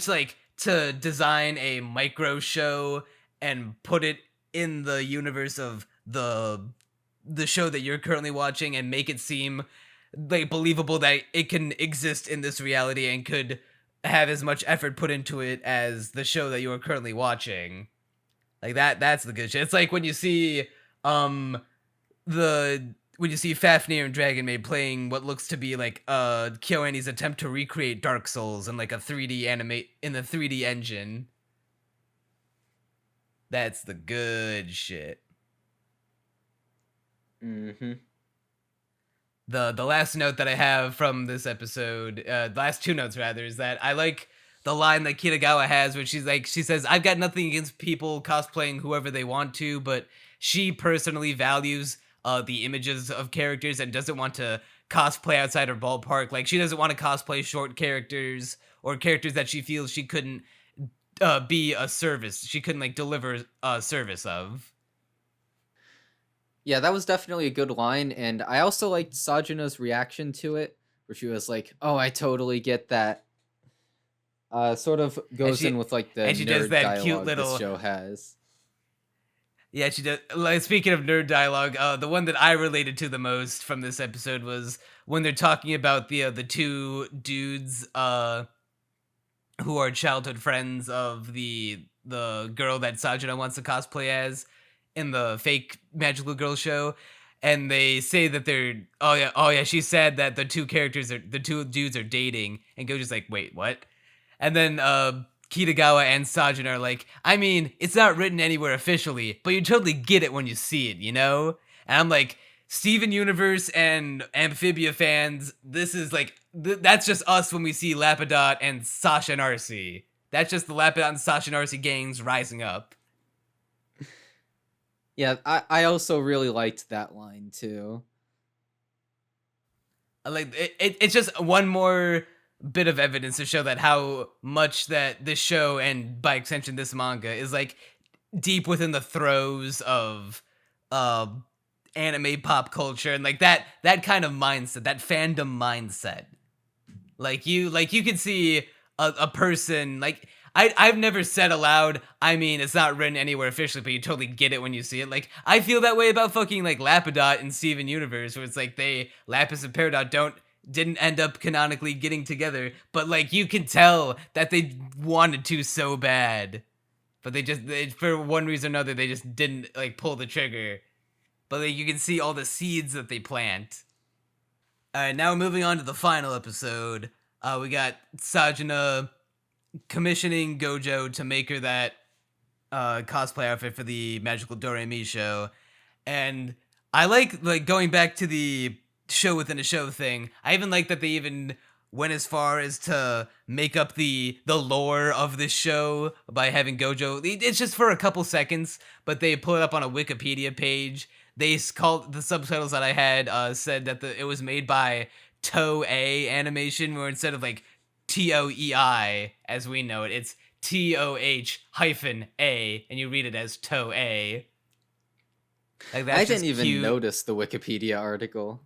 to design a micro show and put it in the universe of the show that you're currently watching and make it seem, like, believable that it can exist in this reality and could have as much effort put into it as the show that you are currently watching. Like that's the good shit. It's like when you see Fafnir and Dragon Maid playing what looks to be like KyoAni's attempt to recreate Dark Souls in like a 3D in the 3D engine. That's the good shit. Mm-hmm. The last note that I have from this episode, the last 2 notes rather, is that I like the line that Kitagawa has, where she says, "I've got nothing against people cosplaying whoever they want to, but she personally values the images of characters and doesn't want to cosplay outside her ballpark. Like, she doesn't want to cosplay short characters or characters that she feels she couldn't be a service. She couldn't, like, deliver a service of." Yeah, that was definitely a good line, and I also liked Sajuna's reaction to it, where she was like, "Oh, I totally get that." Sort of goes in with like the and she nerd does that dialogue cute little this show has. Yeah, she does. Like, speaking of nerd dialogue, the one that I related to the most from this episode was when they're talking about the 2 dudes who are childhood friends of the girl that Sajuna wants to cosplay as in the fake Magical Girl show, and they say that they're oh yeah, she said that the 2 dudes are dating, and Gojo's like, wait, what? And then Kitagawa and Sajuna are like, I mean, it's not written anywhere officially, but you totally get it when you see it, you know? And I'm like, Steven Universe and Amphibia fans, this is like, that's just us when we see Lapidat and Sasha and Arcee. That's just the Lapidat and Sasha and Arcee gangs rising up. Yeah, I also really liked that line too. Like it's just one more bit of evidence to show that how much that this show and by extension this manga is like deep within the throes of anime pop culture, and like that kind of mindset, that fandom mindset. Like you could see a person like I've never said aloud, I mean, it's not written anywhere officially, but you totally get it when you see it. Like, I feel that way about fucking, like, Lapidat and Steven Universe, where it's like Lapis and Peridot didn't end up canonically getting together, but, like, you can tell that they wanted to so bad. But they for one reason or another, they just didn't, like, pull the trigger. But, like, you can see all the seeds that they plant. Alright, now we're moving on to the final episode. We got Sajuna commissioning Gojo to make her that cosplay outfit for the Magical Doremi show, and I like going back to the show within a show thing. I even like that they even went as far as to make up the lore of this show by having Gojo. It's just for a couple seconds, but they put it up on a Wikipedia page. They called the subtitles that I had said that it was made by Toei Animation, where instead of like Toei as we know it, it's TOH-A, and you read it as Toei. Like, that's I didn't even cute. notice the Wikipedia article.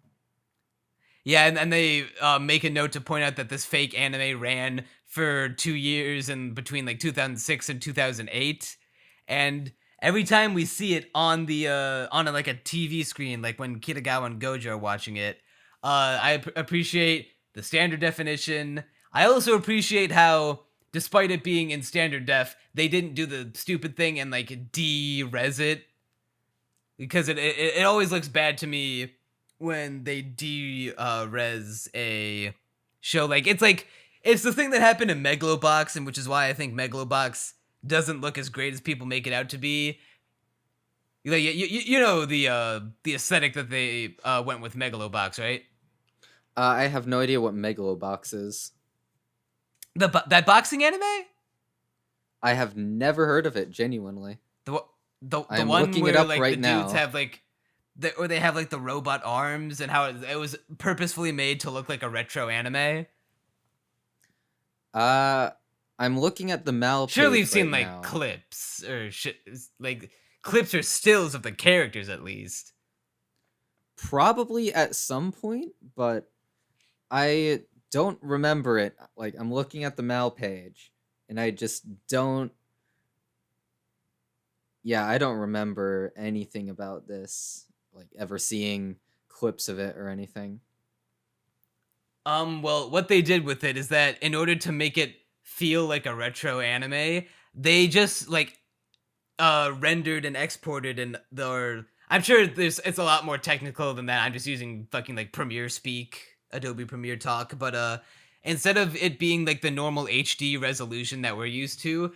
Yeah, and they make a note to point out that this fake anime ran for 2 years in between like 2006 and 2008, and every time we see it on the on like a TV screen, like when Kitagawa and Gojo are watching it, I appreciate the standard definition. I also appreciate how, despite it being in standard def, they didn't do the stupid thing and like de-res it, because it always looks bad to me when they de-res a show. It's the thing that happened in Megalobox, and which is why I think Megalobox doesn't look as great as people make it out to be. Like, you know the aesthetic that they went with Megalobox, right? I have no idea what Megalobox is. That boxing anime? I have never heard of it, genuinely. The I'm one looking where it up like right the now. dudes have they have like the robot arms, and how it was purposefully made to look like a retro anime. I'm looking at the Mal. Surely page you've seen right like now. clips or shit, like clips or stills of the characters at least. Probably at some point, but I don't remember it. Like, I'm looking at the Mal page, and I just don't. Yeah, I don't remember anything about this, like ever seeing clips of it or anything. Well, what they did with it is that in order to make it feel like a retro anime, they just rendered and exported I'm sure it's a lot more technical than that. I'm just using fucking like Premiere speak, Adobe Premiere talk, but instead of it being like the normal HD resolution that we're used to,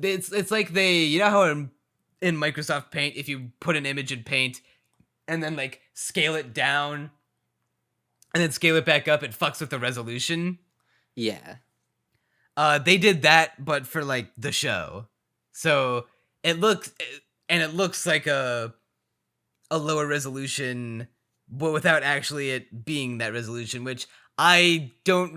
it's like you know how in Microsoft Paint, if you put an image in Paint and then like scale it down and then scale it back up, it fucks with the resolution. Yeah. They did that, but for like the show. So it looks like a lower resolution, but without actually it being that resolution, which I think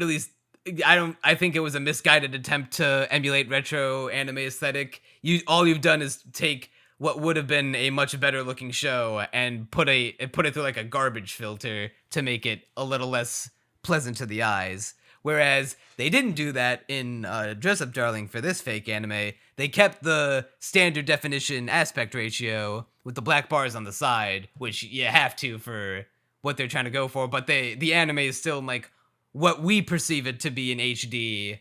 it was a misguided attempt to emulate retro anime aesthetic. All you've done is take what would have been a much better looking show and put it through like a garbage filter to make it a little less pleasant to the eyes. Whereas they didn't do that in Dress Up Darling for this fake anime. They kept the standard definition aspect ratio with the black bars on the side, which you have to for what they're trying to go for. But the anime is still like what we perceive it to be in HD,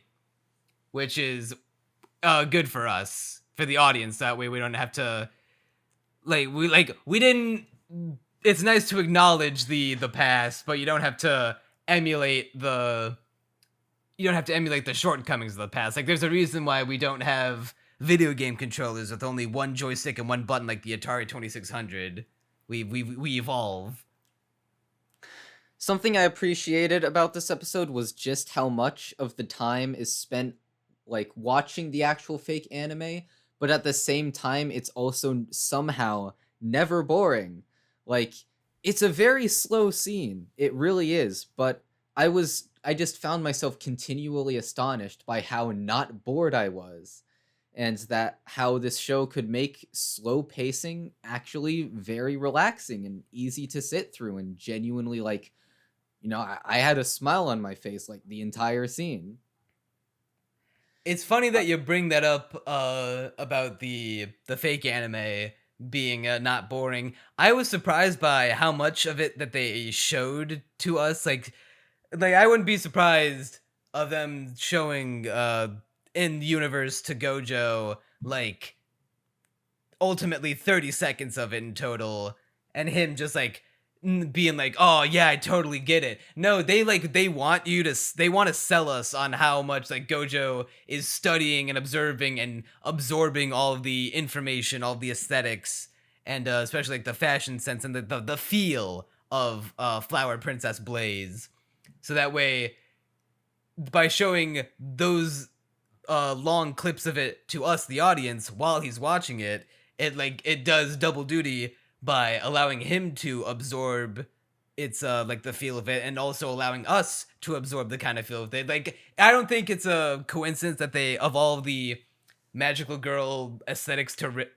which is good for us, for the audience. That way we don't have to we didn't. It's nice to acknowledge the past, but you don't have to emulate the shortcomings of the past. Like, there's a reason why we don't have video game controllers with only one joystick and one button like the Atari 2600. We evolve. Something I appreciated about this episode was just how much of the time is spent like watching the actual fake anime, but at the same time it's also somehow never boring. Like, it's a very slow scene. It really is, but I just found myself continually astonished by how not bored I was, and that how this show could make slow pacing actually very relaxing and easy to sit through, and genuinely, like, you know, I had a smile on my face like the entire scene. It's funny that you bring that up about the fake anime being not boring. I was surprised by how much of it that they showed to us. Like I wouldn't be surprised of them showing in universe to Gojo like ultimately 30 seconds of it in total, and him just like being like, oh yeah, I totally get it. No, they want to sell us on how much like Gojo is studying and observing and absorbing all of the information, all of the aesthetics, and especially like the fashion sense and the feel of Flower Princess Blaze. So that way, by showing those long clips of it to us, the audience, while he's watching it, it does double duty by allowing him to absorb its like the feel of it, and also allowing us to absorb the kind of feel of it. Like, I don't think it's a coincidence that they, of all the magical girl aesthetics to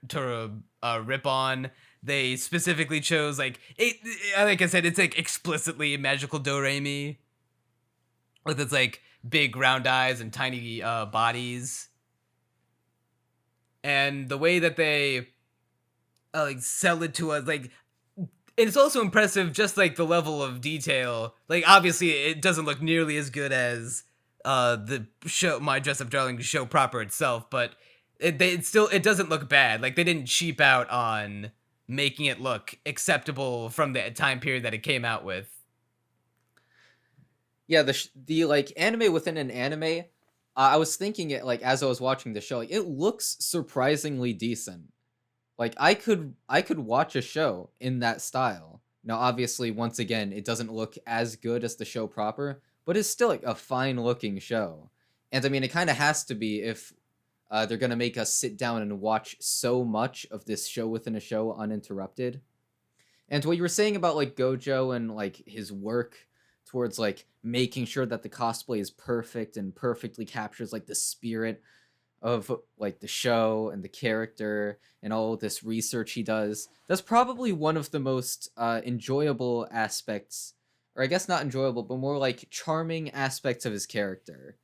rip on, they specifically chose like I said, it's like explicitly magical Doremi with its like big round eyes and tiny bodies, and the way that they like sell it to us, like, it's also impressive just like the level of detail. Like, obviously it doesn't look nearly as good as the show, My Dress Up Darling show proper itself, but it doesn't look bad. Like, they didn't cheap out on making it look acceptable from the time period that it came out with. Yeah, the like anime within an anime. I was thinking it like as I was watching the show, like, it looks surprisingly decent. Like I could watch a show in that style. Now, obviously, once again, it doesn't look as good as the show proper, but it's still like a fine looking show. And I mean, it kind of has to be if they're gonna make us sit down and watch so much of this show within a show uninterrupted. And what you were saying about like Gojo and like his work towards like making sure that the cosplay is perfect and perfectly captures like the spirit of like the show and the character and all this research he does. That's probably one of the most enjoyable aspects, or I guess not enjoyable, but more like charming aspects of his character.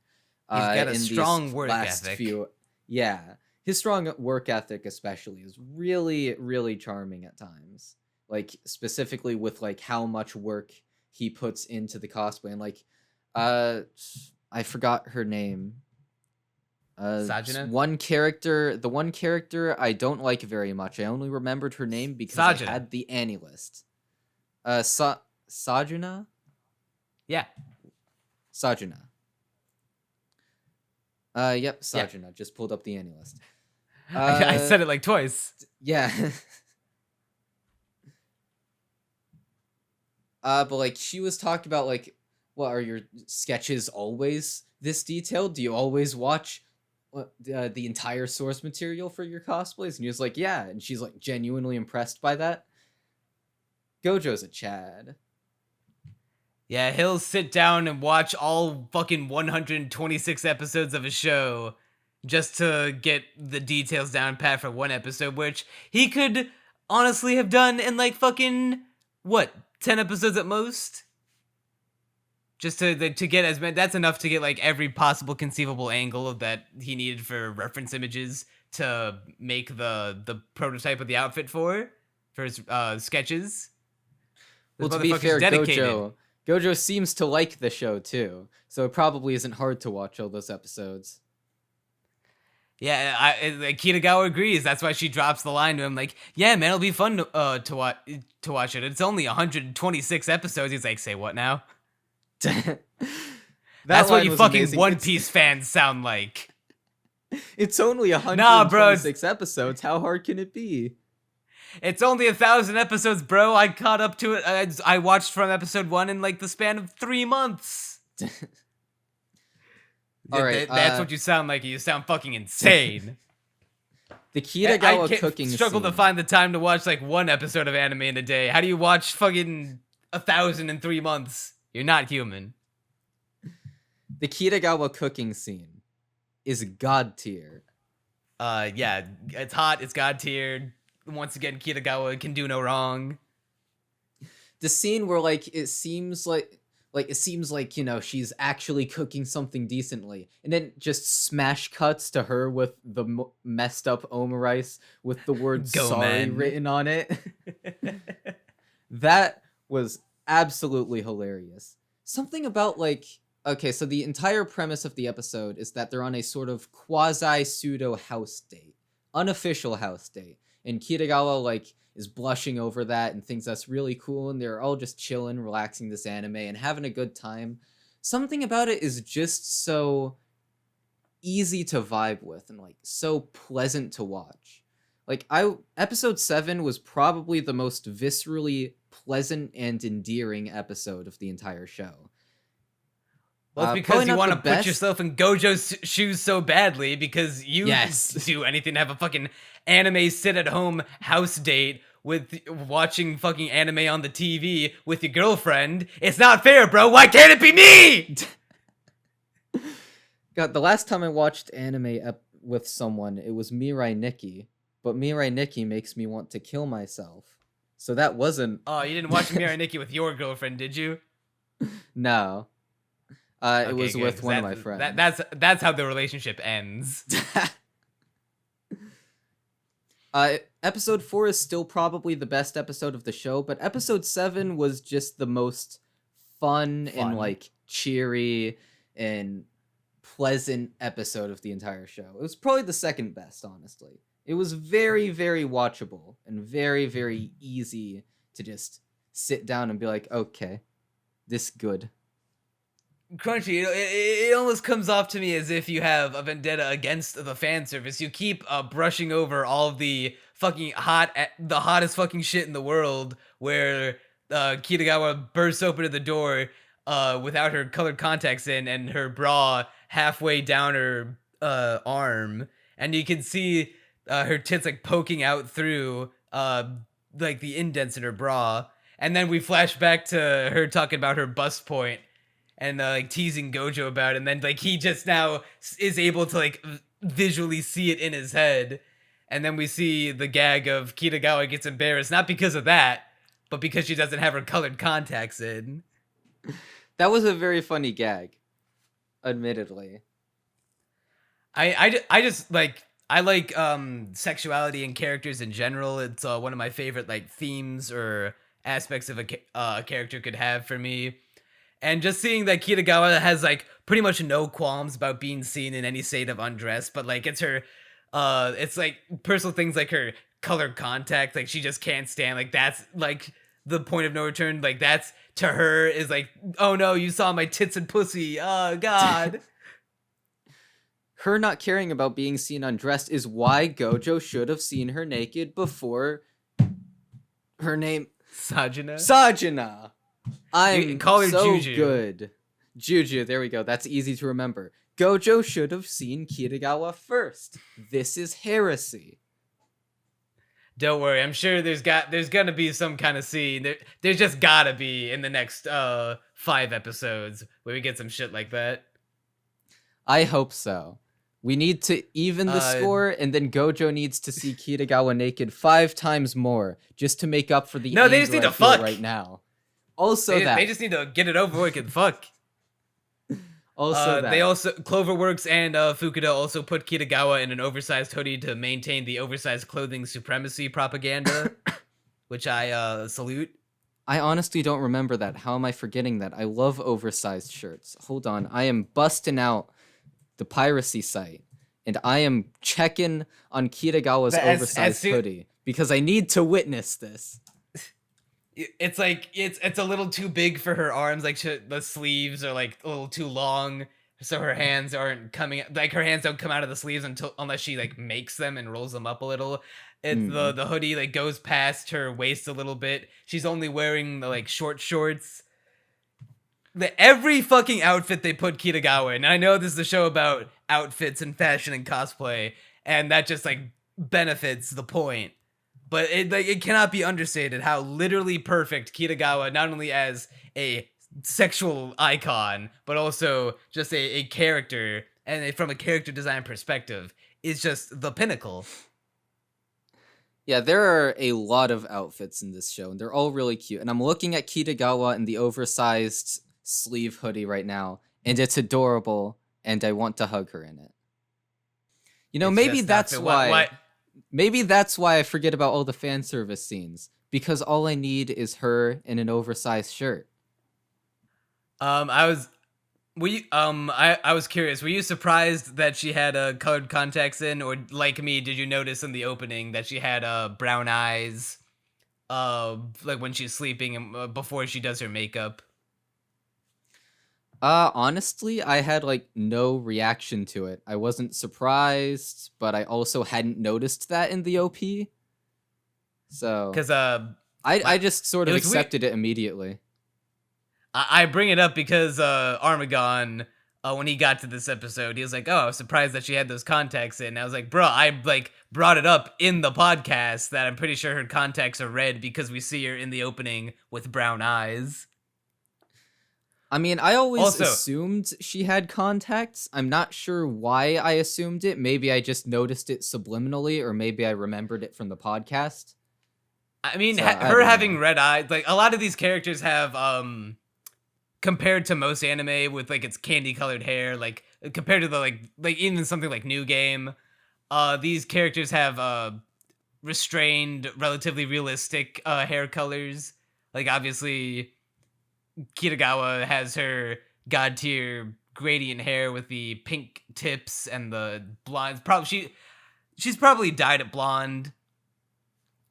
He's got a in strong these work last ethic. yeah, his strong work ethic especially is really, really charming at times. Like specifically with like how much work he puts into the cosplay and like, I forgot her name. Sajuna? The one character I don't like very much. I only remembered her name because I Sajuna. had the Annie list. Sajuna? Yeah. Sajuna. Yep, Yeah. Sajuna. Just pulled up the Annie list. I said it like twice. Yeah. But like she was talking about like, what are your sketches always this detailed? Do you always watch the entire source material for your cosplays? And he was like, yeah. And she's like genuinely impressed by that. Gojo's a Chad. Yeah, he'll sit down and watch all fucking 126 episodes of a show just to get the details down pat for one episode, which he could honestly have done in like fucking, what, 10 episodes at most? Just to get as many, that's enough to get like every possible conceivable angle that he needed for reference images to make the prototype of the outfit for his sketches. Well, This to be motherfucker's fair, dedicated. Gojo seems to like the show too, so it probably isn't hard to watch all those episodes. Yeah, Kitagawa agrees. That's why she drops the line to him, like, "Yeah, man, it'll be fun to watch it. It's only 126 episodes." He's like, "Say what now?" That's what line you was fucking amazing. One Piece fans sound like. It's only Nah, bro, 126 episodes. How hard can it be? It's only 1,000 episodes, bro. I caught up to it. I watched from episode 1 in like the span of 3 months. All right, That's what you sound like. You sound fucking insane. The I Kitagawa can't cooking struggle to scene. find the time to watch like one episode of anime in a day. How do you watch fucking 1,000 in 3 months? You're not human. The Kitagawa cooking scene is god tier. Yeah, it's hot. It's god tier. Once again, Kitagawa can do no wrong. The scene where like it seems like you know she's actually cooking something decently, and then just smash cuts to her with the messed up omurice with the word Go, sorry man. written on it. That was absolutely hilarious. Something about like, okay, so the entire premise of the episode is that they're on a sort of quasi pseudo house date, unofficial house date, and Kitagawa like is blushing over that and thinks that's really cool, and they're all just chilling, relaxing this anime and having a good time. Something about it is just so easy to vibe with and like so pleasant to watch. Like episode 7 was probably the most viscerally pleasant and endearing episode of the entire show. Well, it's Probably because you not want the to put best. yourself in Gojo's shoes so badly because you Yes. do anything to have a fucking anime sit-at-home house date with watching fucking anime on the TV with your girlfriend. It's not fair, bro. Why can't it be me? God, the last time I watched anime with someone, it was Mirai Nikki, but Mirai Nikki makes me want to kill myself. So that wasn't. Oh, you didn't watch Mirai Nikki with your girlfriend, did you? No. It Okay, was good, with 'cause one of my that's- friends. That's how the relationship ends. Episode 4 is still probably the best episode of the show, but episode 7 was just the most fun and like cheery and pleasant episode of the entire show. It was probably the second best, honestly. It was very, very watchable and very, very easy to just sit down and be like, okay, this good. Crunchy, it almost comes off to me as if you have a vendetta against the fan service. You keep brushing over all of the fucking the hottest fucking shit in the world, where Kitagawa bursts open the door without her colored contacts in and her bra halfway down her arm, and you can see her tits like poking out through like the indents in her bra, and then we flash back to her talking about her bust point and like teasing Gojo about it, and then like he just now is able to like visually see it in his head, and then we see the gag of Kitagawa gets embarrassed, not because of that, but because she doesn't have her colored contacts in. That was a very funny gag, admittedly. I just like, I like sexuality in characters in general. It's one of my favorite like themes or aspects of a character could have for me. And just seeing that Kitagawa has like pretty much no qualms about being seen in any state of undress, but like it's her, it's like personal things like her colored contact, like she just can't stand, like that's like the point of no return, like that's to her is like, oh no, you saw my tits and pussy, oh god. Her not caring about being seen undressed is why Gojo should have seen her naked before her name Sajina. Sajina. I'm call her so Juju. good. Juju, there we go. That's easy to remember. Gojo should have seen Kitagawa first. This is heresy. Don't worry, I'm sure there's gonna be some kind of scene. There's just gotta be in the next 5 episodes where we get some shit like that. I hope so. We need to even the score, and then Gojo needs to see Kitagawa naked 5 times more just to make up for the No, they just anger need to I feel fuck right now. Also, they just need to get it over with and fuck. Also, they also Cloverworks and Fukuda also put Kitagawa in an oversized hoodie to maintain the oversized clothing supremacy propaganda, which I salute. I honestly don't remember that. How am I forgetting that? I love oversized shirts. Hold on, I am busting out the piracy site, and I am checking on Kitagawa's oversized hoodie because I need to witness this. It's like it's a little too big for her arms, like the sleeves are like a little too long, so her hands aren't coming, like her hands don't come out of the sleeves unless she like makes them and rolls them up a little. It's the hoodie like goes past her waist a little bit. She's only wearing the like short shorts. Every fucking outfit they put Kitagawa in, and I know this is a show about outfits and fashion and cosplay, and that just like benefits the point. But it cannot be understated how literally perfect Kitagawa, not only as a sexual icon, but also just a character, and from a character design perspective, is just the pinnacle. Yeah, there are a lot of outfits in this show, and they're all really cute. And I'm looking at Kitagawa in the oversized sleeve hoodie right now, and it's adorable, and I want to hug her in it. You know, maybe that's why... Maybe that's why I forget about all the fan service scenes, because all I need is her in an oversized shirt. I was curious. Were you surprised that she had colored contacts in, or like me, did you notice in the opening that she had brown eyes, like when she's sleeping and before she does her makeup? Honestly, I had like no reaction to it. I wasn't surprised, but I also hadn't noticed that in the OP. So, because I just sort of accepted weird. It immediately. I bring it up because Armagon, when he got to this episode, he was like, "Oh, I was surprised that she had those contacts in." And I was like, "Bro, I like brought it up in the podcast that I'm pretty sure her contacts are red because we see her in the opening with brown eyes." I mean, I always assumed she had contacts. I'm not sure why I assumed it. Maybe I just noticed it subliminally, or maybe I remembered it from the podcast. I mean, so, her having red eyes, like a lot of these characters have, compared to most anime with like its candy colored hair, like compared to the like even something like New Game, these characters have restrained, relatively realistic hair colors. Like obviously, Kitagawa has her god tier gradient hair with the pink tips and the blonde. She's probably dyed it blonde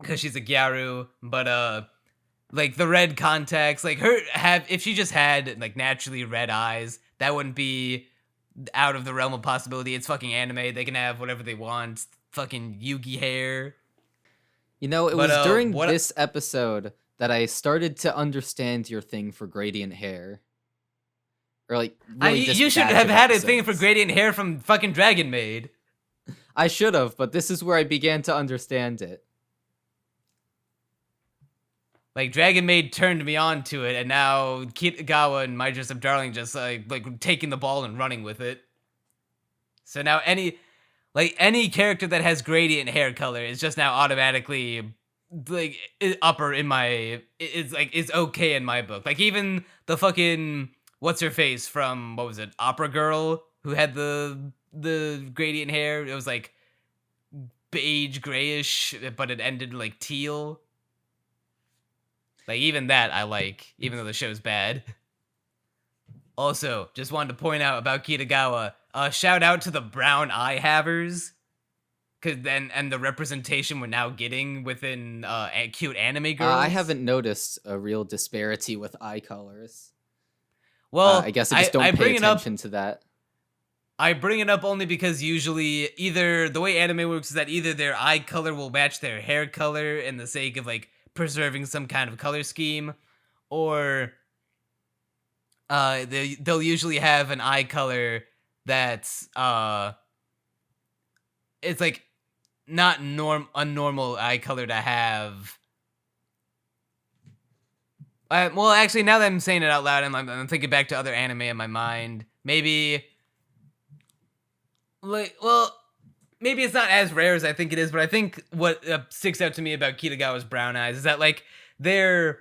because she's a Gyaru, but like the red contacts, like if she just had like naturally red eyes, that wouldn't be out of the realm of possibility. It's fucking anime. They can have whatever they want. Fucking Yugi hair. You know, it But, was during what- this episode that I started to understand your thing for gradient hair. Or like, really this you should batch have of had a thing for episodes. gradient hair from fucking Dragon Maid. I should have, but this is where I began to understand it. Like, Dragon Maid turned me on to it, and now Kitagawa and My Dress Up Darling just like taking the ball and running with it. So now any character that has gradient hair color is just now automatically like upper in my it's okay in my book. Like even the fucking what's her face from what was it, Opera Girl, who had the gradient hair. It was like beige grayish, but it ended like teal. Like even that I like, even though the show's bad. Also, just wanted to point out about Kitagawa. Shout out to the brown eye havers, and the representation we're now getting within cute anime girls. I haven't noticed a real disparity with eye colors. Well, I guess I just don't pay bring attention to that. I bring it up only because usually either the way anime works is that either their eye color will match their hair color in the sake of like preserving some kind of color scheme, or they'll usually have an eye color that's it's like not a normal eye color to have. Well, actually, now that I'm saying it out loud, I'm thinking back to other anime in my mind. Maybe it's not as rare as I think it is, but I think what sticks out to me about Kitagawa's brown eyes is that like they're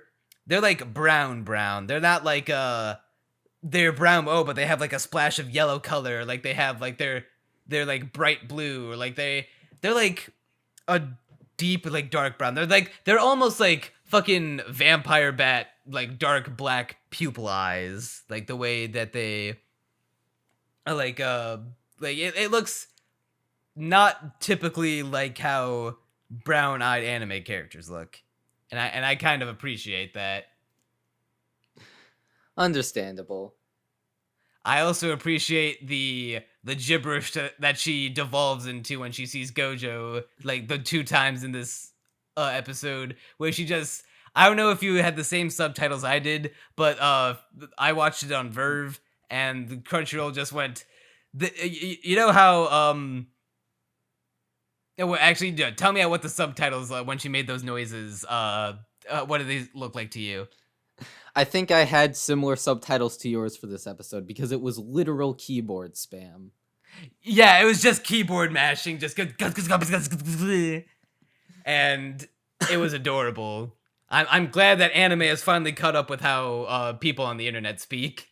like brown. They're not like they're brown, but they have like a splash of yellow color. Like they have like they're like bright blue, or like they're like a deep like dark brown. They're almost like fucking vampire bat, like dark black pupil eyes. Like the way that they are like it looks not typically like how brown-eyed anime characters look. And I kind of appreciate that. Understandable. I also appreciate the gibberish that she devolves into when she sees Gojo, like the 2 times in this episode, where she just, I don't know if you had the same subtitles I did, but I watched it on Verve, and the Crunchyroll just went, you know how, well, actually, tell me what the subtitles, when she made those noises, what do they look like to you? I think I had similar subtitles to yours for this episode because it was literal keyboard spam. Yeah, it was just keyboard mashing, just and it was adorable. I'm glad that anime has finally caught up with how people on the internet speak.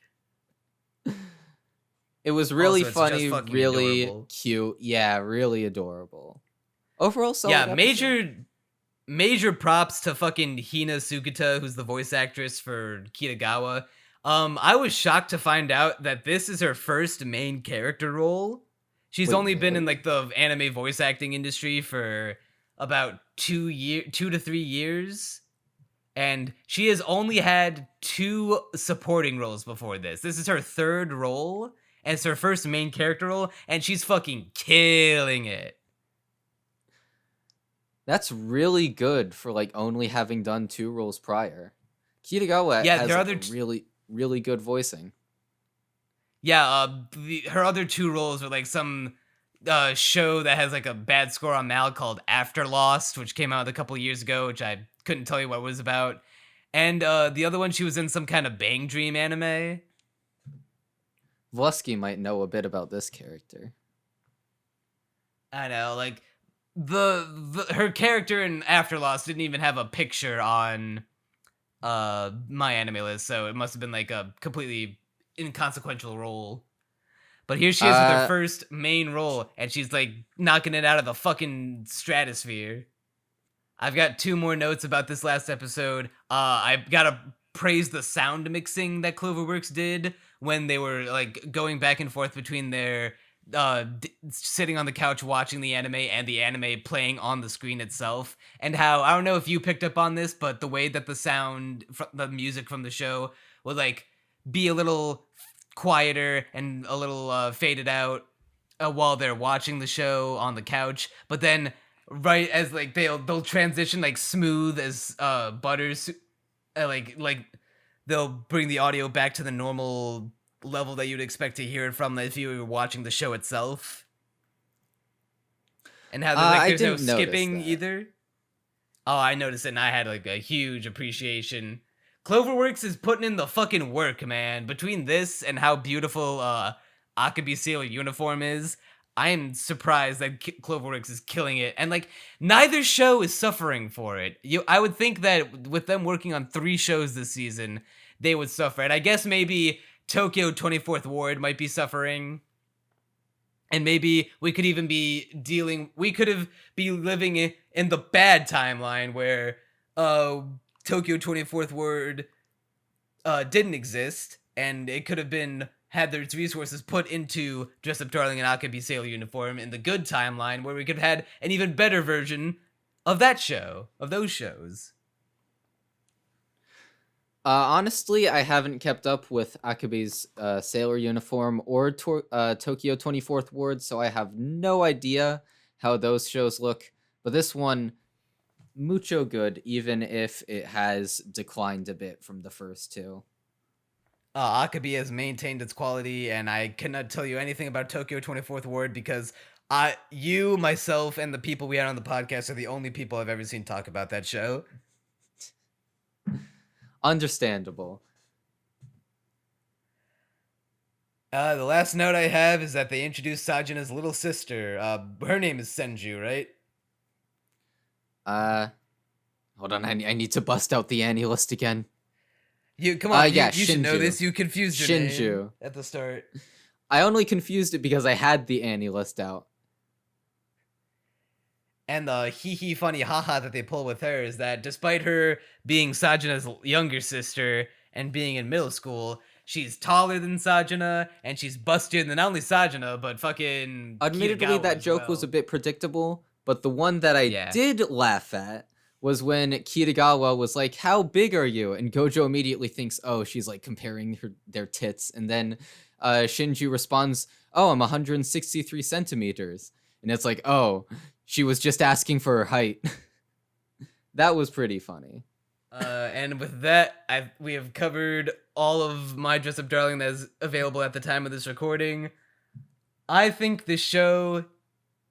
It was really Also, it's just funny, fucking really adorable. cute. Yeah, really adorable. Overall, solid episode. Major props to fucking Hina Sugita, who's the voice actress for Kitagawa. I was shocked to find out that this is her first main character role. She's Wait, only been really? in like the anime voice acting industry for about 2 to 3 years. And she has only had 2 supporting roles before this. This is her 3rd role, and it's her first main character role, and she's fucking killing it. That's really good for like only having done 2 roles prior. Kitagawa Yeah, has there are like, other a really, really good voicing. Yeah, her other 2 roles are like some show that has like a bad score on Mal called After Lost, which came out a couple years ago, which I couldn't tell you what it was about. And the other one, she was in some kind of Bang Dream anime. Vlusky might know a bit about this character. I know, like her character in After Lost didn't even have a picture on my anime list, so it must have been like a completely inconsequential role. But here she is with her first main role, and she's like knocking it out of the fucking stratosphere. I've got 2 more notes about this last episode. I've got to praise the sound mixing that Cloverworks did when they were like going back and forth between their sitting on the couch watching the anime and the anime playing on the screen itself, and how, I don't know if you picked up on this, but the way that the sound, the music from the show would like be a little quieter and a little faded out while they're watching the show on the couch, but then right as like they'll transition like smooth as butter, like they'll bring the audio back to the normal level that you'd expect to hear it from if you were watching the show itself. And how there's no skipping either. Oh, I noticed it, and I had like a huge appreciation. Cloverworks is putting in the fucking work, man. Between this and how beautiful Akabe Sailor uniform is, I am surprised that Cloverworks is killing it. And like neither show is suffering for it. I would think that with them working on 3 shows this season, they would suffer. And I guess maybe Tokyo 24th Ward might be suffering. And maybe we could even be living in the bad timeline where Tokyo 24th Ward didn't exist, and it could have been had its resources put into Dress Up Darling and Akabe Sailor uniform in the good timeline, where we could have had an even better version of that show, of those shows. Honestly, I haven't kept up with Akabe's Sailor uniform or Tokyo 24th Ward, so I have no idea how those shows look. But this one, mucho good, even if it has declined a bit from the first 2. Akabe has maintained its quality, and I cannot tell you anything about Tokyo 24th Ward because you, myself, and the people we had on the podcast are the only people I've ever seen talk about that show. Understandable. The last note I have is that they introduced Sajina's little sister. Her name is Senju, right? Hold on, I need to bust out the Annie list again. Come on, yeah, you should know this. You confused your Shinju name at the start. I only confused it because I had the Annie list out. And the hee funny haha that they pull with her is that despite her being Sajina's younger sister and being in middle school, she's taller than Sajina and she's bustier than not only Sajina but fucking Admittedly, Kitagawa that joke was a bit predictable, but the one that I did laugh at was when Kitagawa was like, "How big are you?" And Gojo immediately thinks, "Oh, she's like comparing their tits," and then Shinju responds, "Oh, I'm 163 centimeters," and it's like, "Oh, she was just asking for her height." That was pretty funny. And with that, we have covered all of my Dress Up Darling that is available at the time of this recording. I think the show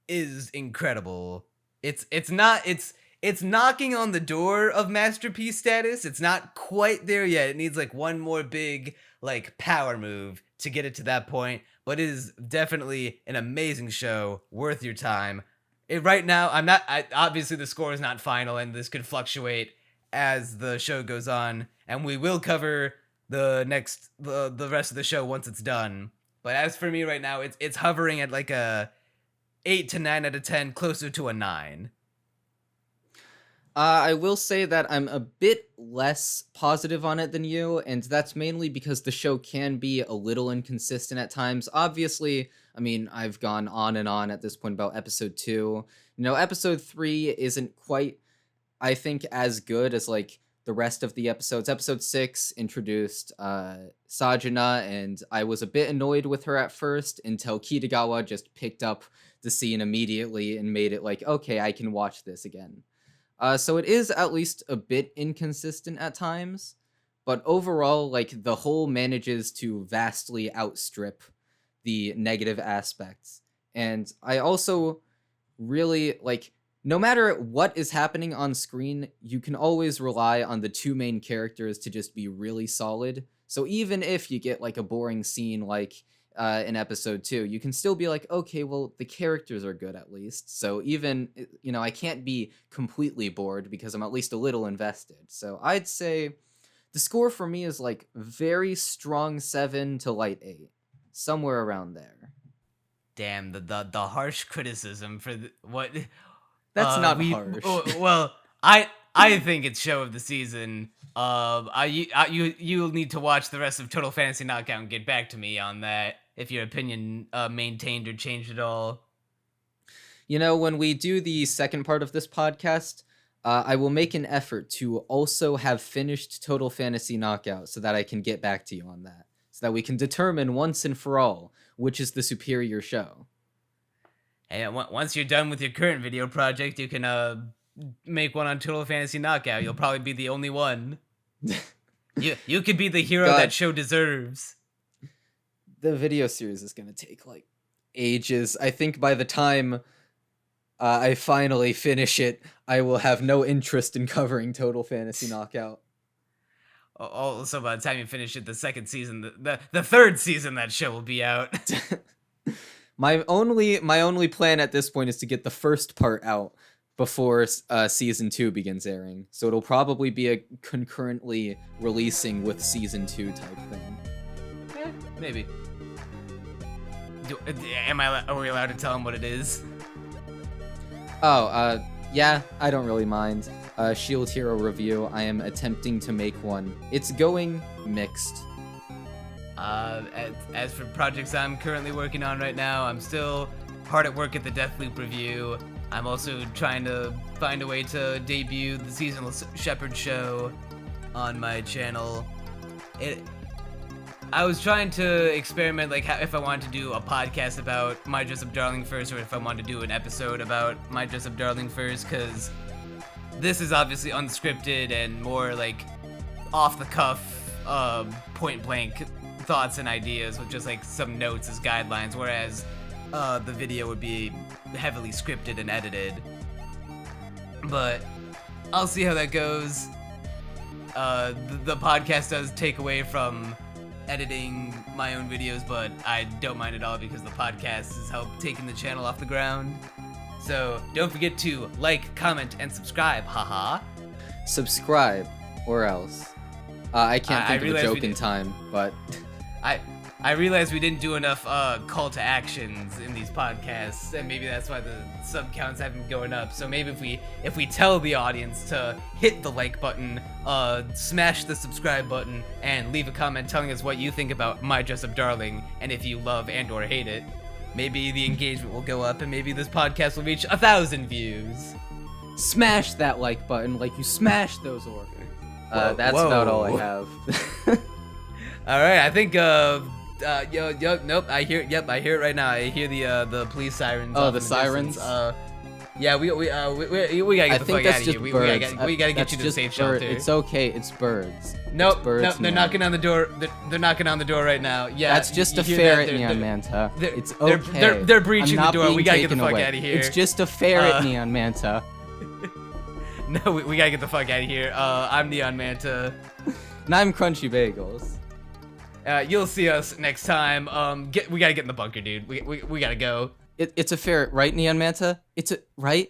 is incredible. It's knocking on the door of masterpiece status. It's not quite there yet. It needs like one more big like power move to get it to that point, but it is definitely an amazing show, worth your time. Right now, obviously the score is not final and this could fluctuate as the show goes on, and we will cover the rest of the show once it's done. But as for me right now, it's hovering at like a 8 to 9 out of 10, closer to a 9. I will say that I'm a bit less positive on it than you, and that's mainly because the show can be a little inconsistent at times. Obviously, I mean, I've gone on and on at this point about episode 2. You know, episode 3 isn't quite, I think, as good as like the rest of the episodes. Episode 6 introduced Sajina, and I was a bit annoyed with her at first until Kitagawa just picked up the scene immediately and made it like, okay, I can watch this again. So it is at least a bit inconsistent at times, but overall, like, the whole manages to vastly outstrip the negative aspects. And I also really, like, no matter what is happening on screen, you can always rely on the 2 main characters to just be really solid. So even if you get, like, a boring scene like in episode 2, you can still be like, okay, well, the characters are good at least. So even, you know, I can't be completely bored because I'm at least a little invested. So I'd say the score for me is like very strong 7 to light 8, somewhere around there. Damn, the harsh criticism for what? That's not harsh. Well, I think it's show of the season. You'll need to watch the rest of Total Fantasy Knockout and get back to me on that if your opinion maintained or changed at all. You know, when we do the second part of this podcast, I will make an effort to also have finished Total Fantasy Knockout so that I can get back to you on that. so that we can determine once and for all which is the superior show. And once you're done with your current video project, you can make one on Total Fantasy Knockout. You'll probably be the only one. You could be the hero God. that show deserves. The video series is gonna take like ages. I think by the time I finally finish it, I will have no interest in covering Total Fantasy Knockout. Also, by the time you finish it, the second season, the third season, that show will be out. My only plan at this point is to get the first part out before season 2 begins airing. So it'll probably be a concurrently releasing with season 2 type thing. Maybe. Are we allowed to tell him what it is? Oh, yeah, I don't really mind. Shield Hero review, I am attempting to make one. It's going mixed. As for projects I'm currently working on right now, I'm still hard at work at the Deathloop review. I'm also trying to find a way to debut the seasonal Shepherd show on my channel. I was trying to experiment, like, if I wanted to do a podcast about My Dress Up Darling first, or if I wanted to do an episode about My Dress Up Darling first, because this is obviously unscripted and more, like, off-the-cuff, point-blank thoughts and ideas with just, like, some notes as guidelines, whereas the video would be heavily scripted and edited. But I'll see how that goes. The podcast does take away from editing my own videos, but I don't mind at all because the podcast has helped taking the channel off the ground. So don't forget to like, comment, and subscribe, haha. Subscribe, or else. I can't think of a joke in time, but... I realized we didn't do enough call to actions in these podcasts, and maybe that's why the sub counts haven't been going up. So maybe if we tell the audience to hit the like button, smash the subscribe button, and leave a comment telling us what you think about My Dress Up Darling, and if you love and or hate it, maybe the engagement will go up, and maybe this podcast will reach 1,000 views. Smash that like button like you smashed those organs. That's whoa. about all I have. All right, I think nope. I hear it right now. I hear the police sirens. Oh, off the in sirens. distance. Yeah, we gotta get the fuck out of here. We gotta get you to the safe shelter. It's okay. It's birds. Nope, It's birds, nope. They're man. knocking on the door. They're knocking on the door right now. Yeah, That's just you a hear ferret, that? NeonManta. It's they're- okay. they're breaching I'm the not door. We being gotta get the taken fuck away. outta here. It's just a ferret, Uh, NeonManta. No, we gotta get the fuck out of here. I'm NeonManta. And I'm Crunchy Bagels. You'll see us next time. We gotta get in the bunker, dude. We gotta go. It's a ferret, right, NeonManta? It's a right.